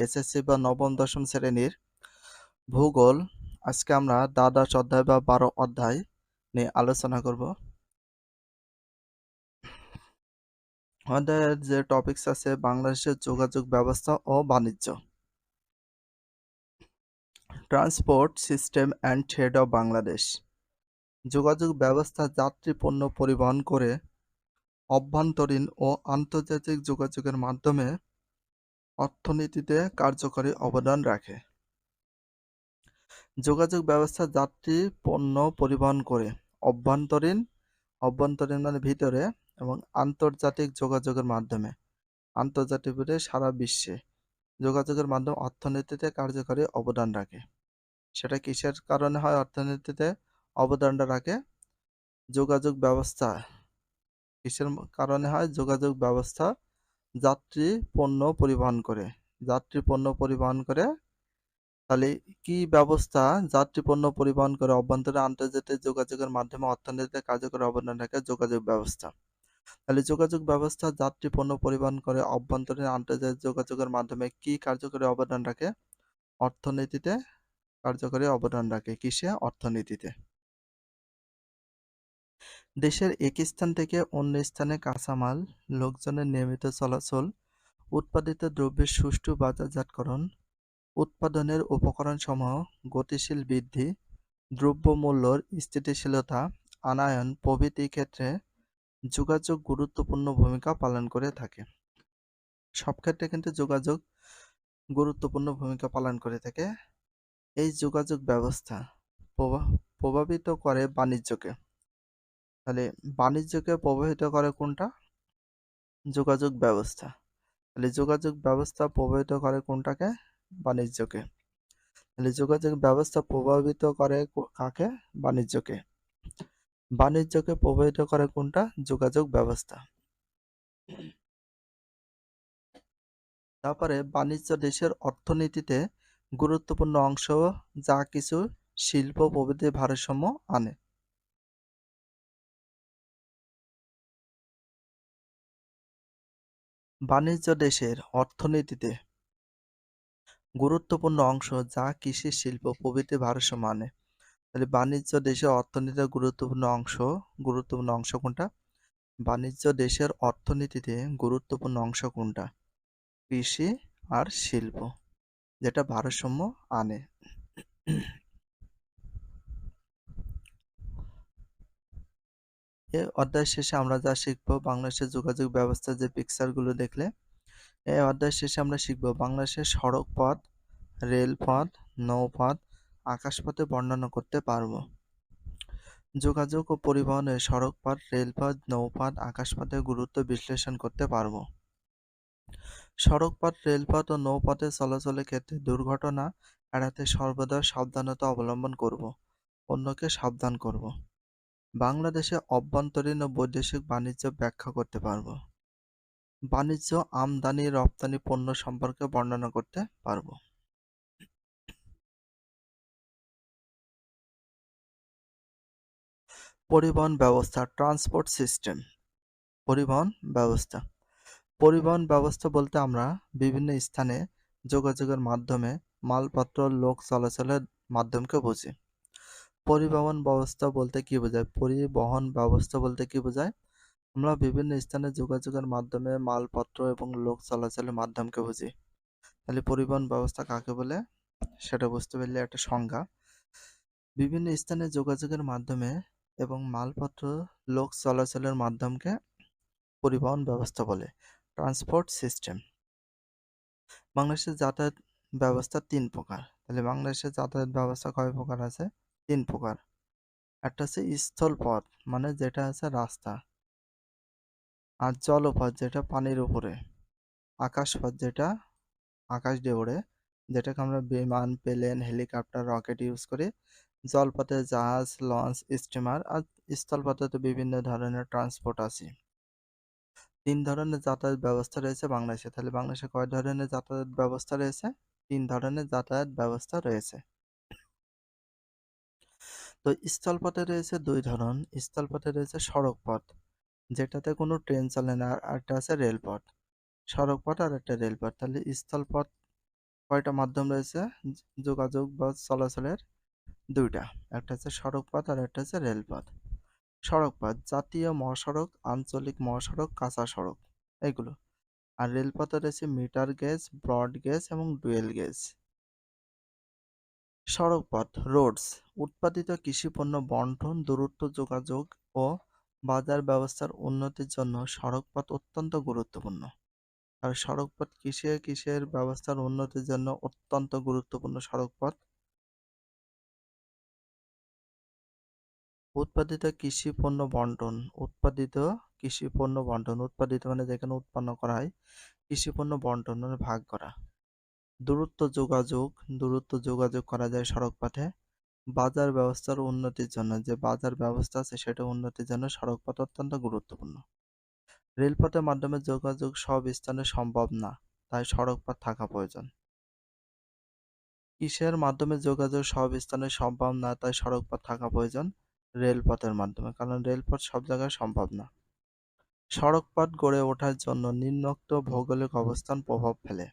SSC বা নবম দশম শ্রেণীর ভূগোল। আজকে আমরা দ্বাদশ অধ্যায় বা 12 অধ্যায় নিয়ে আলোচনা করব। অধ্যায়ের যে টপিকস আছে বাংলাদেশের যোগাযোগ ব্যবস্থা ও বাণিজ্য, transport system and trade of Bangladesh. যোগাযোগ ব্যবস্থা যাত্রী পণ্য পরিবহন করে অভ্যন্তরীণ ও আন্তর্জাতিক যোগাযোগের মাধ্যমে অর্থনীতিতে কার্যকরী অবদান রাখে। যোগাযোগ ব্যবস্থা যাত্রী পণ্য পরিবহন করে অভ্যন্তরীণ মানে ভিতরে এবং আন্তর্জাতিক যোগাযোগের মাধ্যমে আন্তর্জাতিক সারা বিশ্বে যোগাযোগের মাধ্যমে অর্থনীতিতে কার্যকরী অবদান রাখে। সেটা কিসের কারণে হয়? অর্থনীতিতে অবদানটা রাখে যোগাযোগ ব্যবস্থা কিসের কারণে হয়? যোগাযোগ ব্যবস্থা যাত্রী পণ্য পরিবহন করে তাহলে কি ব্যবস্থা যাত্রী পণ্য পরিবহন করে অভ্যন্তরীণ আন্তর্জাতিক যোগাযোগের মাধ্যমে অর্থনীতিতে কার্যকরী অবদান রাখে যোগাযোগ ব্যবস্থা। তাহলে যোগাযোগ ব্যবস্থা যাত্রী পণ্য পরিবহন করে অভ্যন্তরীণ আন্তর্জাতিক যোগাযোগের মাধ্যমে কি কার্যকরী অবদান রাখে? অর্থনীতিতে কার্যকরী অবদান রাখে। কিসে? অর্থনীতিতে। দেশের এক স্থান থেকে অন্য স্থানে কাঁচামাল, লোকজনের নিয়মিত চলাচল, উৎপাদিত দ্রব্যের সুষ্ঠু বাজারজাতকরণ, উৎপাদনের উপকরণসমূহ গতিশীল বৃদ্ধি, দ্রব্যমূল্যের স্থিতিশীলতা আনয়ন প্রভৃতি ক্ষেত্রে যোগাযোগ গুরুত্বপূর্ণ ভূমিকা পালন করে থাকে। সব ক্ষেত্রে কিন্তু যোগাযোগ গুরুত্বপূর্ণ ভূমিকা পালন করে থাকে। এই যোগাযোগ ব্যবস্থা প্রভাবিত করে বাণিজ্যকে। তাহলে বাণিজ্যকে প্রভাবিত করে কোনটা? যোগাযোগ ব্যবস্থা। তাহলে যোগাযোগ ব্যবস্থা প্রভাবিত করে কোনটাকে? বাণিজ্যকে। তাহলে যোগাযোগ ব্যবস্থা প্রভাবিত করে কাকে? বাণিজ্যকে। বাণিজ্যকে প্রভাবিত করে কোনটা? যোগাযোগ ব্যবস্থা। তারপরে বাণিজ্য দেশের অর্থনীতিতে গুরুত্বপূর্ণ অংশ, যা কিছু শিল্প প্রভৃতির ভারসাম্য আনে। বাণিজ্য দেশের অর্থনীতিতে গুরুত্বপূর্ণ অংশ, যা কৃষি শিল্প প্রভৃতির ভারসাম্য আনে। তাহলে বাণিজ্য দেশের অর্থনীতিতে গুরুত্বপূর্ণ অংশ কোনটা? বাণিজ্য দেশের অর্থনীতিতে গুরুত্বপূর্ণ অংশ কোনটা? কৃষি আর শিল্প, যেটা ভারসাম্য আনে। এই অধ্যায় শেষে আমরা যা শিখবো, বাংলাদেশের যোগাযোগ ব্যবস্থার যে পিকচারগুলো দেখলে এই অধ্যায় শেষে আমরা শিখবো বাংলাদেশের সড়ক পথ, রেলপথ, নৌপথ, আকাশপথে বর্ণনা করতে পারবো। যোগাযোগ ও পরিবহনে সড়কপথ, রেলপথ, নৌপথ, আকাশপথের গুরুত্ব বিশ্লেষণ করতে পারবো। সড়কপথ, রেলপথ ও নৌপথে চলাচলের ক্ষেত্রে দুর্ঘটনা এড়াতে সর্বদা সাবধানতা অবলম্বন করব, অন্যকে সাবধান করব। বাংলাদেশে অভ্যন্তরীণ ও বৈদেশিক বাণিজ্য ব্যাখ্যা করতে পারব। বাণিজ্য, আমদানি রপ্তানি পণ্য সম্পর্কে বর্ণনা করতে পারব। পরিবহন ব্যবস্থা, ট্রান্সপোর্ট সিস্টেম। পরিবহন ব্যবস্থা বলতে আমরা বিভিন্ন স্থানে যোগাযোগের মাধ্যমে মালপত্র, লোক চলাচলের মাধ্যমকে বুঝি। পরিবহন ব্যবস্থা বলতে কি বোঝায়? আমরা বিভিন্ন স্থানে যোগাযোগের মাধ্যমে মালপত্র এবং লোক চলাচলের মাধ্যমকে বুঝি। তাহলে পরিবহন ব্যবস্থা কাকে বলে সেটা বুঝতে পারলে একটা সংজ্ঞা। বিভিন্ন স্থানে যোগাযোগের মাধ্যমে এবং মালপত্র, লোক চলাচলের মাধ্যমকে পরিবহন ব্যবস্থা বলে, ট্রান্সপোর্ট সিস্টেম। বাংলাদেশের যাতায়াত ব্যবস্থা 3 প্রকার। তাহলে বাংলাদেশের যাতায়াত ব্যবস্থা কয় প্রকার আছে? 3 প্রকার। একটা হচ্ছে স্থলপথ, মানে যেটা আছে রাস্তা, আর জলপথ যেটা পানির উপরে, আকাশপথ যেটা আকাশ দিয়ে ওড়ে, যেটাকে আমরা বিমান, প্লেন, হেলিকপ্টার, রকেট ইউজ করি। জলপথে জাহাজ, লঞ্চ, স্টিমার, আর স্থলপথে তো বিভিন্ন ধরনের ট্রান্সপোর্ট আছে। 3 ধরনের যাতায়াত ব্যবস্থা রয়েছে বাংলাদেশে। তাহলে বাংলাদেশে কয় ধরনের যাতায়াত ব্যবস্থা রয়েছে? 3 ধরনের যাতায়াত ব্যবস্থা রয়েছে। তো স্থলপথে রয়েছে 2 ধরন। স্থলপথে রয়েছে সড়ক পথ, যেটাতে কোনো ট্রেন চলে না, আর একটা আছে রেলপথ। সড়ক পথ আর একটা রেলপথ। তাহলে স্থলপথ কয়টা মাধ্যম রয়েছে যোগাযোগ বা চলাচলের? দুইটা। একটা হচ্ছে সড়কপথ আর একটা হচ্ছে রেলপথ। সড়কপথ জাতীয় মহাসড়ক, আঞ্চলিক মহাসড়ক, কাঁচা সড়ক এগুলো। আর রেলপথে রয়েছে মিটার গেজ, ব্রড গেজ এবং ডুয়েল গেজ। সড়কপথ রোডস উৎপাদিত কৃষিপণ্য বণ্টন, দূরত্ব যোগাযোগ ও বাজার ব্যবস্থার উন্নতির জন্য সড়কপথ অত্যন্ত গুরুত্বপূর্ণ। আর সড়কপথ কিসের ব্যবস্থার উন্নতির জন্য অত্যন্ত গুরুত্বপূর্ণ সড়কপথ? উৎপাদিত কৃষি পণ্য বণ্টন, উৎপাদিত মানে যেখানে উৎপন্ন করা হয়, কৃষি পণ্য বণ্টন মানে ভাগ করা। দূরত্ব যোগাযোগ, করা যায় সড়ক পথে। বাজার ব্যবস্থার উন্নতির জন্য, যে বাজার ব্যবস্থা আছে সেটা উন্নতির জন্য সড়ক পথ অত্যন্ত গুরুত্বপূর্ণ। রেলপথের মাধ্যমে যোগাযোগ সব স্থানে সম্ভব না, তাই সড়ক পথ থাকা প্রয়োজন। কিসের মাধ্যমে যোগাযোগ সব স্থানে সম্ভব না, তাই সড়ক পথ থাকা প্রয়োজন? রেলপথের মাধ্যমে, কারণ রেলপথ সব জায়গায় সম্ভব না। সড়ক পথ গড়ে ওঠার জন্য নিম্নোক্ত ভৌগোলিক অবস্থান প্রভাব ফেলে।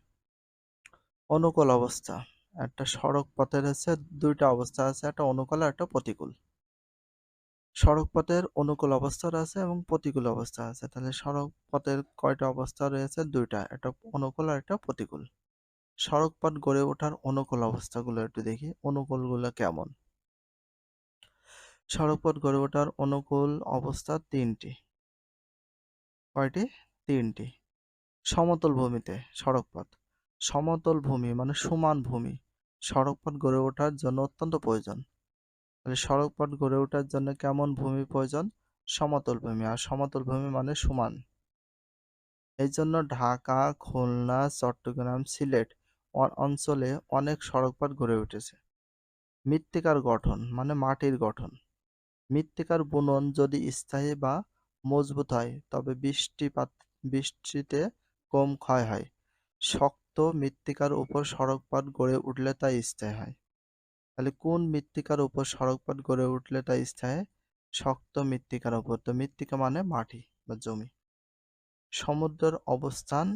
অনুকূল অবস্থা, একটা সড়ক পথের হচ্ছে দুইটা অবস্থা আছে, একটা অনুকূল আর একটা প্রতিকূল। সড়ক পথের অনুকূল অবস্থা আছে এবং প্রতিকূল অবস্থা আছে। তাহলে সড়ক পথের কয়টা অবস্থা রয়েছে? দুইটা, একটা অনুকূল আর একটা প্রতিকূল। সড়ক পথ গড়ে ওঠার অনুকূল অবস্থাগুলো একটু দেখি, অনুকূলগুলো কেমন। সড়ক পথ গড়ে ওঠার অনুকূল অবস্থা তিনটি। কয়টি? তিনটি। সমতল ভূমিতে সড়কপথ, সমতল ভূমি মানে সমান ভূমি, সড়কপথ গড়ে ওঠার জন্য অত্যন্ত প্রয়োজন। তাহলে সড়কপথ গড়ে ওঠার জন্য কেমন ভূমি প্রয়োজন? সমতল ভূমি, আর সমতল ভূমি মানে সমান। এই জন্য ঢাকা, খুলনা, চট্টগ্রাম, সিলেট অঞ্চলে অনেক সড়কপথ গড়ে উঠেছে। মৃত্তিকার গঠন মানে মাটির গঠন। মৃত্তিকার বুনন যদি স্থায়ী বা মজবুত হয় তবে বৃষ্টিতে কম ক্ষয় হয়। শক্ত মৃত্তিকার উপর সড়কপথ গড়ে উঠলে তা স্থায়ী হয়। তাহলে কোন মৃত্তিকার উপর সড়কপথ গড়ে উঠলে তা স্থায়ী? শক্ত মৃত্তিকার উপর। তো মৃত্তিকা মানে মাটি বা জমি। সমুদ্রের অবস্থান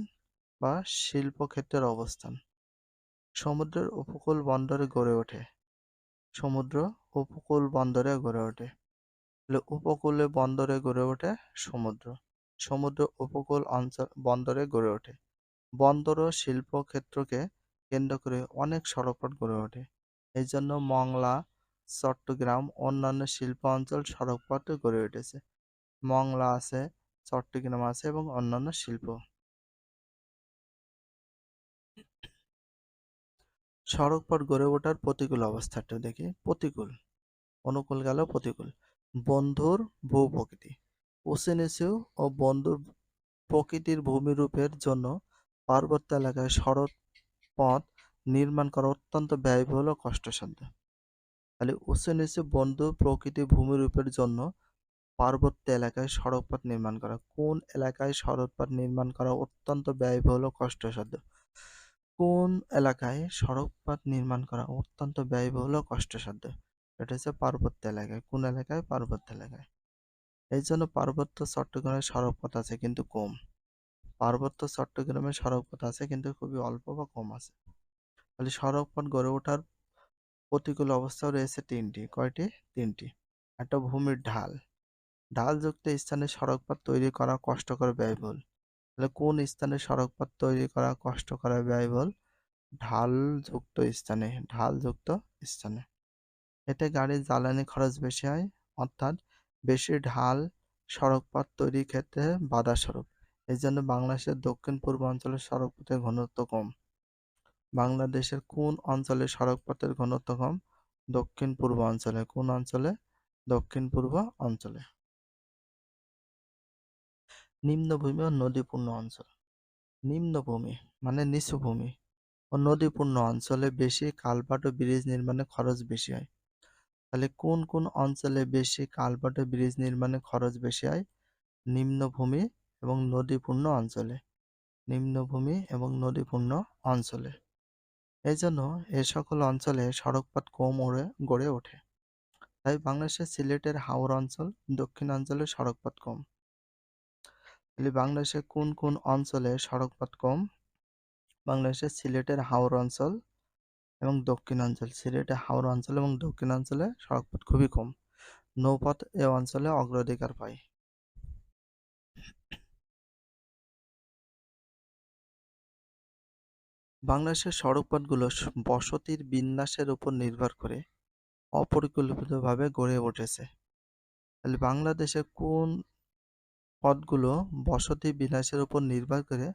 বা শিল্পক্ষেত্রের অবস্থান। সমুদ্রের উপকূল বন্দরে গড়ে ওঠে। সমুদ্র উপকূল বন্দরে গড়ে ওঠে। উপকূলে বন্দরে গড়ে ওঠে সমুদ্র। সমুদ্র উপকূল অঞ্চল বন্দরে গড়ে ওঠে। বন্দর ও শিল্পক্ষেত্রকে কেন্দ্র করে অনেক সড়কপথ গড়ে ওঠে। এই জন্য মংলা, চট্টগ্রাম অন্যান্য শিল্প অঞ্চল সড়কপথে গড়ে উঠেছে। মংলা আছে, চট্টগ্রাম আছে এবং অন্যান্য শিল্প। সড়কপথ গড়ে ওঠার প্রতিকূল অবস্থাটা দেখি। প্রতিকূল, অনুকূল গেল, প্রতিকূল। বন্ধুর ভূপ্রকৃতি, উঁচু নিচু ও বন্ধুর প্রকৃতির ভূমিরূপের জন্য পার্বত্য এলাকায় সড়ক পথ নির্মাণ করা অত্যন্ত ব্যয়বহুল ও কষ্টসাধ্য। তাহলে উঁচু নিচু বন্ধু প্রকৃতি ভূমিরূপের জন্য পার্বত্য এলাকায় সড়কপথ নির্মাণ করা। কোন এলাকায় সড়কপথ নির্মাণ করা অত্যন্ত ব্যয়বহুল ও কষ্টসাধ্য? কোন এলাকায় সড়কপথ নির্মাণ করা অত্যন্ত ব্যয়বহুল ও কষ্টসাধ্য? এটা হচ্ছে পার্বত্য এলাকায়। কোন এলাকায়? পার্বত্য এলাকায়। এই জন্য পার্বত্য চট্টগ্রামের সড়কপথ আছে কিন্তু কম। পার্বত্য চট্টগ্রামের সড়কপথ আছে কিন্তু খুবই অল্প বা কম আছে। তাহলে সড়কপথ গড়ে ওঠার প্রতিকূল অবস্থাও রয়েছে তিনটি। কয়টি? তিনটি। একটা ভূমির ঢাল, ঢালযুক্ত স্থানে সড়কপথ তৈরি করা কষ্টকর, ব্যয়বহুল। তাহলে কোন স্থানে সড়কপথ তৈরি করা কষ্টকর, ব্যয়বহুল? ঢালযুক্ত স্থানে। এতে গাড়ির জ্বালানি খরচ বেশি হয়, অর্থাৎ বেশি ঢাল সড়কপথ তৈরির ক্ষেত্রে বাধাস্বরূপ। এই জন্য বাংলাদেশের দক্ষিণ পূর্ব অঞ্চলের সড়কপথের ঘনত্ব কম। বাংলাদেশের কোন অঞ্চলে সড়কপথের ঘনত্ব কম? দক্ষিণ পূর্ব অঞ্চলে। কোন অঞ্চলে? দক্ষিণ পূর্ব অঞ্চলে। নিম্নভূমি ও নদীপূর্ণ অঞ্চল। নিম্নভূমি মানে নিচু ভূমি ও নদীপূর্ণ অঞ্চলে বেশি কালভার্ট ও ব্রিজ নির্মাণে খরচ বেশি হয়। তাহলে কোন কোন অঞ্চলে বেশি কালভার্ট ও ব্রিজ নির্মাণে খরচ বেশি হয়? নিম্নভূমি এবং নদীপূর্ণ অঞ্চলে। নিম্নভূমি এবং নদীপূর্ণ অঞ্চলে। এই জন্য এ সকল অঞ্চলে সড়কপথ কম গড়ে ওঠে। তাই বাংলাদেশের সিলেটের হাওর অঞ্চল, দক্ষিণাঞ্চলে সড়কপথ কম। তাহলে বাংলাদেশের কোন কোন অঞ্চলে সড়কপথ কম? বাংলাদেশের সিলেটের হাওর অঞ্চল এবং দক্ষিণাঞ্চল, সিলেটের হাওর অঞ্চল এবং দক্ষিণাঞ্চলে সড়কপথ খুবই কম। নৌপথ এ অঞ্চলে অগ্রাধিকার পায়। বাংলাদেশের সড়কপথগুলো বসতির বিন্যাসের উপর নির্ভর করে অপরিকল্পিতভাবে গড়ে উঠেছে। তাহলে বাংলাদেশে কোন পথগুলো বসতি বিন্যাসের উপর নির্ভর করে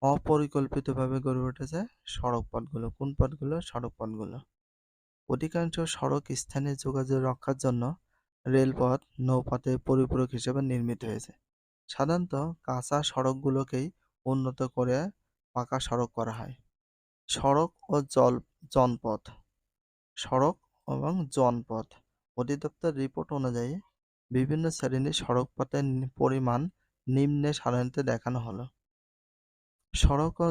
অপরিকল্পিতভাবে গড়ে উঠেছে? সড়ক পথগুলো। কোন পথগুলো? সড়ক পথগুলো। অধিকাংশ সড়ক স্থানীয় যোগাযোগ রক্ষার জন্য রেলপথ, নৌপথের পরিপূরক হিসেবে নির্মিত হয়েছে। সাধারণত কাঁচা সড়কগুলোকেই উন্নত করে পাকা সড়ক করা হয়। সড়ক ও জনপথ। সড়ক এবং জনপথ অধিদপ্তর রিপোর্ট অনুযায়ী বিভিন্ন শ্রেণীর সড়ক পথের পরিমাণ নিম্নে সারণীতে দেখানো হলো। সড়ক ও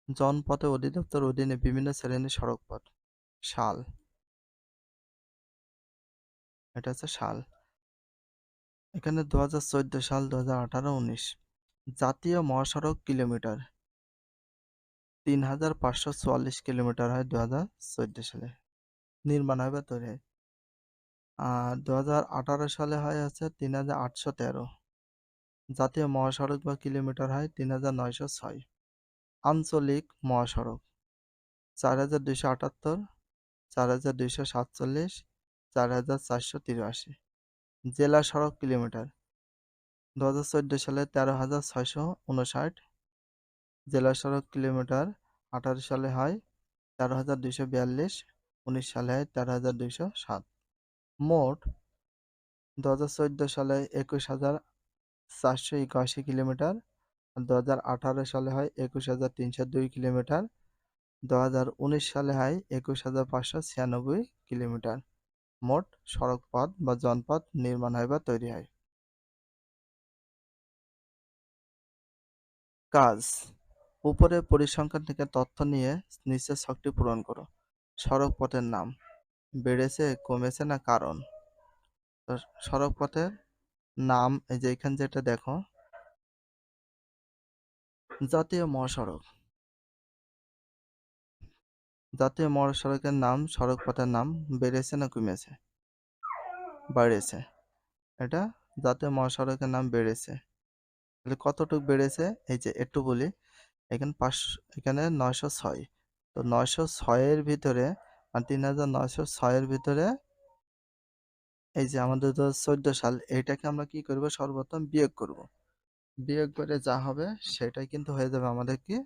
জনপথে অধিদপ্তর অধীনে বিভিন্ন শ্রেণীর সড়ক পথ। সাল, এটা হচ্ছে সাল। এখানে 2014 সাল, 2018, 19। জাতীয় মহাসড়ক কিলোমিটার 3544 কিলোমিটার হয় 2014 সালে নির্মাণ হয় বা তৈরি হয়। আর 2018 সালে হয় হচ্ছে 3813। জাতীয় মহাসড়ক বা কিলোমিটার হয় 3906। আঞ্চলিক মহাসড়ক 4278, 4247, 4483। জেলা সড়ক কিলোমিটার 2014 সালে 13659। জেলা সড়ক কিলোমিটার 18 সালে হয় 13242, 19 সালে হয় 13207। মোট 2014 সালে 21482 কিলোমিটার, 2018 সালে হয় 21302 কিলোমিটার, 2019 সালে হয় 21596 কিলোমিটার মোট সড়ক পথ বা জনপথ নির্মাণ হয় বা তৈরি হয়। কাজ: উপরে পরিসংখ্যান থেকে তথ্য নিয়ে নিচের ছকটি পূরণ করো। সড়ক পথের নাম বেড়েছে, কমেছে না কারণ? তো সড়ক পথের নাম এই যে এখানে যেটা দেখো, জাতীয় মহাসড়ক। জাতীয় মহাসড়কের নাম, সড়ক পথের নাম বেড়েছে না কমেছে? বেড়েছে। এটা জাতীয় মহাসড়কের নাম বেড়েছে। তাহলে কতটুকু বেড়েছে? এই যে একটু বলি, এখানে 906। তো 906 এর ভিতরে 3906 এর ভিতরে এই যে আমাদের 2014 সাল, এইটাকে আমরা কি করব? সর্বপ্রথম বিয়োগ করব। বিয়োগ করে যা হবে সেটাই কিন্তু হয়ে যাবে আমাদের কি,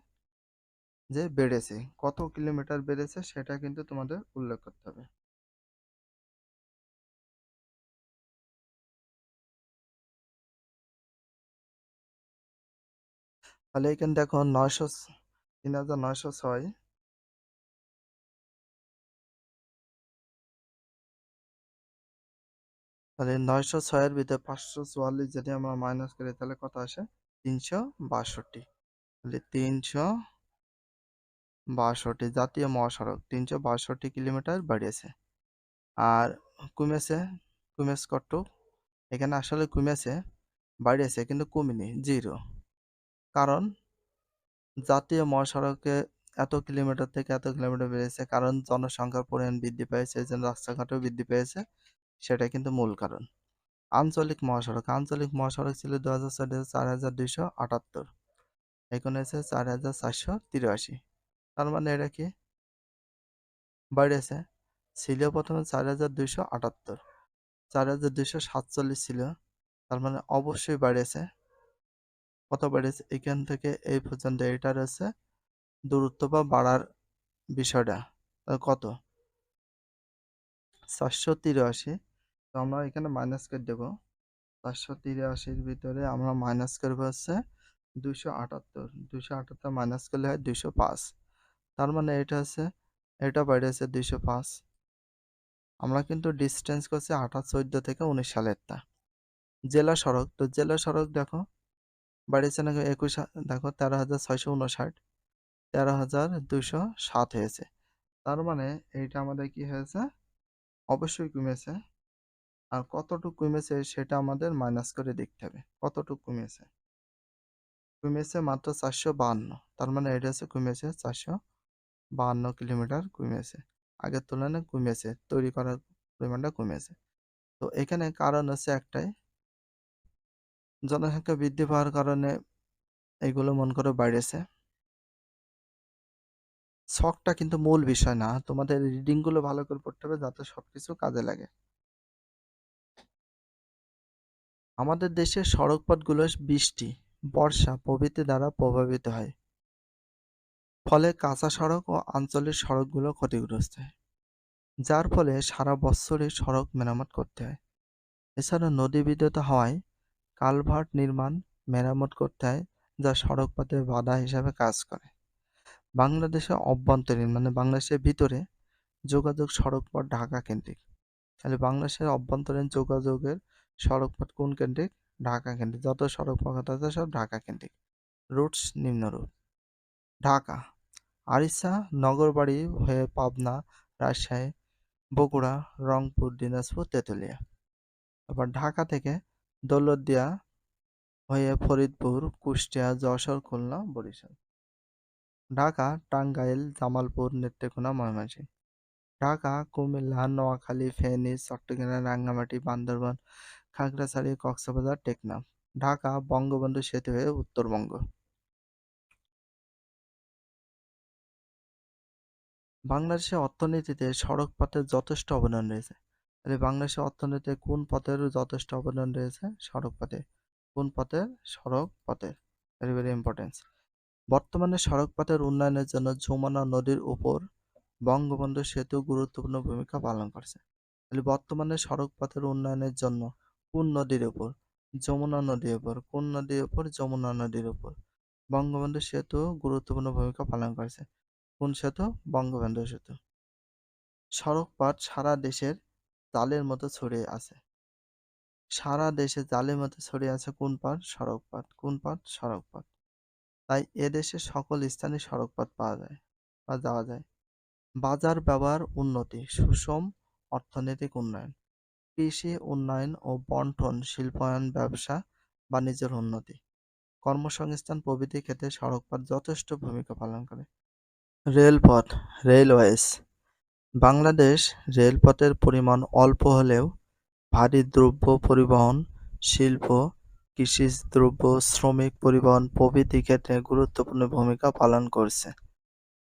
যে বেড়েছে। কত কিলোমিটার বেড়েছে সেটা কিন্তু তোমাদের উল্লেখ করতে হবে। তাহলে এখানে দেখো 3906। তাহলে 906 এর ভিতরে 544 যদি আমরা মাইনাস করি তাহলে কত আসে? 362। তাহলে 362 জাতীয় মহাসড়ক 362 কিলোমিটার বাড়িয়েছে। আর কমেছে, কমেছে কতটুক? এখানে আসলে কমেছে, বাড়িয়েছে কিন্তু কমেনি, 0। কারণ জাতীয় মহাসড়কে এত কিলোমিটার থেকে এত কিলোমিটার বেড়েছে, কারণ জনসংখ্যার পরিমাণ বৃদ্ধি পেয়েছে, এই জন্য রাস্তাঘাটও বৃদ্ধি পেয়েছে, সেটা কিন্তু মূল কারণ। আঞ্চলিক মহাসড়ক, আঞ্চলিক মহাসড়ক ছিল 2004 4278, এখন হয়েছে 4483। তার মানে এটা কি বাড়িয়েছে? ছিল প্রথমে 4278, 4247 ছিল, তার মানে অবশ্যই বাড়িয়েছে। কত বাড়িয়েছে? এখান থেকে এই পর্যন্ত এটা রয়েছে দূরত্ব বা বাড়ার বিষয়টা কত? 483। তো আমরা এখানে মাইনাস করে দেবো। 483-র ভিতরে আমরা মাইনাস করবো হচ্ছে 278। 278 মাইনাস করলে হয় 205। তার মানে এটা হচ্ছে, এটা বেড়েছে 205। আমরা কিন্তু ডিস্টেন্স করছি 14 থেকে 19 সালেরটা। জেলা সড়ক, তো জেলা সড়ক দেখো বাড়িয়েছে নাকি? 21, দেখো 13,659, 13,207 হয়েছে। তার মানে এইটা আমাদের কি হয়েছে? অবশ্যই কমেছে। আর কতটুকু কমেছে সেটা আমাদের মাইনাস করে দেখতে হবে, কতটুকু কমেছে। কমেছে মাত্র 452, তার মানে এটা হচ্ছে কমেছে 452 কিলোমিটার কমেছে, আগের তুলনায় কমেছে, তৈরি করার পরিমাণটা কমেছে। তো এখানে কারণ হচ্ছে একটাই, জনসংখ্যা বৃদ্ধি পাওয়ার কারণে এগুলো মন করে বেড়েছে। শখটা কিন্তু মূল বিষয় না, তোমাদের রিডিংগুলো ভালো করে পড়তে হবে যাতে সবকিছু কাজে লাগে। আমাদের দেশের সড়কপথগুলো বৃষ্টি, বর্ষা প্রভৃতি দ্বারা প্রভাবিত হয়, ফলে কাঁচা সড়ক ও আঞ্চলিক সড়কগুলো ক্ষতিগ্রস্ত হয়, যার ফলে সারা বছরই সড়ক মেরামত করতে হয়। এছাড়া নদী বিদ্যুৎ হওয়ায় কালভার্ট নির্মাণ, মেরামত করতে হয়, যা সড়কপথের বাধা হিসাবে কাজ করে। বাংলাদেশের অভ্যন্তরীণ মানে বাংলাদেশের ভিতরে যোগাযোগ সড়কপথ ঢাকা কেন্দ্রিক। তাহলে বাংলাদেশের অভ্যন্তরীণ যোগাযোগের সড়কপথ কোন কেন্দ্রিক? ঢাকা কেন্দ্রিক। যত সড়কপথ আছে সব ঢাকা কেন্দ্রিক। রুটস নিম্নরূপ: ঢাকা আরিচা নগরবাড়ি হয়ে পাবনা, রাজশাহী, বগুড়া, রংপুর, দিনাজপুর, তেঁতুলিয়া। আবার ঢাকা থেকে দৌলতদিয়া হয়ে ফরিদপুর, কুষ্টিয়া, যশোর, খুলনা, বরিশাল। ঢাকা টাঙ্গাইল, জামালপুর, নেত্রকোনা, ময়মনসিংহ। ঢাকা কুমিল্লা, নোয়াখালী, ফেনী, চট্টগ্রাম, রাঙ্গামাটি, বান্দরবান, খাগড়াছড়ি, কক্সবাজার, টেকনাফ। ঢাকা বঙ্গবন্ধু সেতু হয়ে উত্তরবঙ্গ। বাংলাদেশের অর্থনীতিতে সড়ক পথের যথেষ্ট অবদান রয়েছে। তাহলে বাংলাদেশের অর্থনীতিতে কোন পথের যথেষ্ট অবদান রয়েছে? সড়ক পথে। কোন পথের? সড়ক পথের। Very very important. বর্তমানে সড়ক পথের উন্নয়নের জন্য যমুনা নদীর উপর বঙ্গবন্ধু সেতু গুরুত্বপূর্ণ ভূমিকা পালন করছে। তাহলে বর্তমানে সড়ক পথের উন্নয়নের জন্য কোন নদীর উপর? যমুনা নদীর উপর। কোন নদীর উপর? যমুনা নদীর উপর বঙ্গবন্ধু সেতু গুরুত্বপূর্ণ ভূমিকা পালন করেছে। কোন সেতু? বঙ্গবন্ধু সেতু। সড়ক পথ সারা দেশের জালের মতো ছড়িয়ে আছে। সারা দেশে জালের মতো ছড়িয়ে আছে কোন পথ? সড়ক পথ। কোন পথ? সড়ক পথ। তাই এদেশে সকল স্থানে সড়ক পথ পাওয়া যায় বা যাওয়া যায়। বাজার ব্যবহার উন্নতি, সুষম অর্থনৈতিক উন্নয়ন, কৃষি উন্নয়ন ও বন্টন, শিল্পায়ন, ব্যবসা বাণিজ্যের উন্নতি, কর্মসংস্থান প্রভৃতি ক্ষেত্রে সড়কপথ যথেষ্ট ভূমিকা পালন করে। রেলপথ, রেলওয়েজ। বাংলাদেশ রেলপথের পরিমাণ অল্প হলেও ভারী দ্রব্য পরিবহন, শিল্প, কৃষিজ দ্রব্য, শ্রমিক পরিবহন প্রভৃতি ক্ষেত্রে গুরুত্বপূর্ণ ভূমিকা পালন করছে।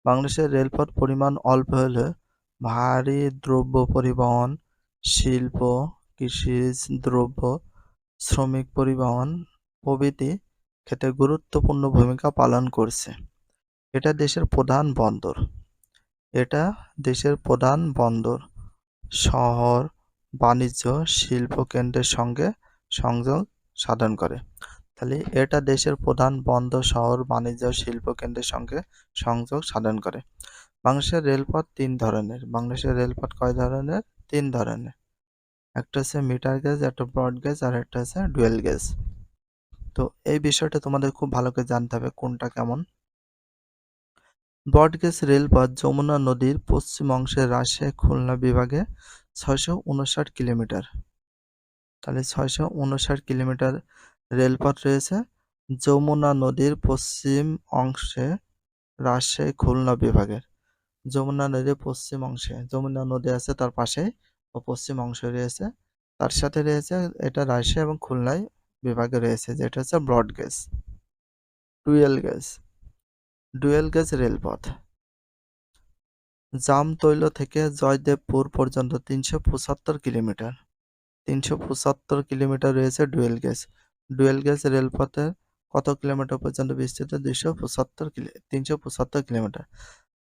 বাংলাদেশের রেলপথ পরিমাণ অল্প হলেও ভারী দ্রব্য পরিবহন, শিল্প, কৃষিজ দ্রব্য, শ্রমিক পরিবহন প্রভৃতি ক্ষেত্রে গুরুত্বপূর্ণ ভূমিকা পালন করছে। এটা দেশের প্রধান বন্দর। এটা দেশের প্রধান বন্দর, শহর, বাণিজ্য, শিল্প কেন্দ্রের সঙ্গে সংযোগ সাধন করে। তাহলে এটা দেশের প্রধান বন্দর, শহর, বাণিজ্য, শিল্প কেন্দ্রের সঙ্গে সংযোগ সাধন করে। বাংলাদেশের রেলপথ তিন ধরনের। বাংলাদেশের রেলপথ কয় ধরনের? তিন ধরনের। একটা হচ্ছে মিটার গেজ, একটা ব্রড গেজ, আর একটা হচ্ছে ডুয়েল গেজ। তো এই বিষয়টা তোমাদের খুব ভালো করে জানতে হবে কোনটা কেমন। ব্রড গেজ রেলপথ যমুনা নদীর পশ্চিম অংশে রাজশাহী খুলনা বিভাগে 659 কিলোমিটার। তাহলে 659 কিলোমিটার রেলপথ রয়েছে যমুনা নদীর পশ্চিম অংশে রাজশাহী খুলনা বিভাগের। যমুনা নদীর পশ্চিম অংশে, যমুনা নদী আছে তার পাশে ও পশ্চিম অংশে রয়েছে, তার সাথে রয়েছে এটা রাজশাহী এবং খুলনায় বিভাগে রয়েছে, যেটা হচ্ছে broad gauge. Dual gauge, dual gauge রেলপথ জামতৈল থেকে জয়দেবপুর পর্যন্ত 375 কিলোমিটার। 375 কিলোমিটার রয়েছে ডুয়েল গেজ। ডুয়েল গেজ রেলপথে কত কিলোমিটার পর্যন্ত বিস্তৃত? 375 কিলোমিটার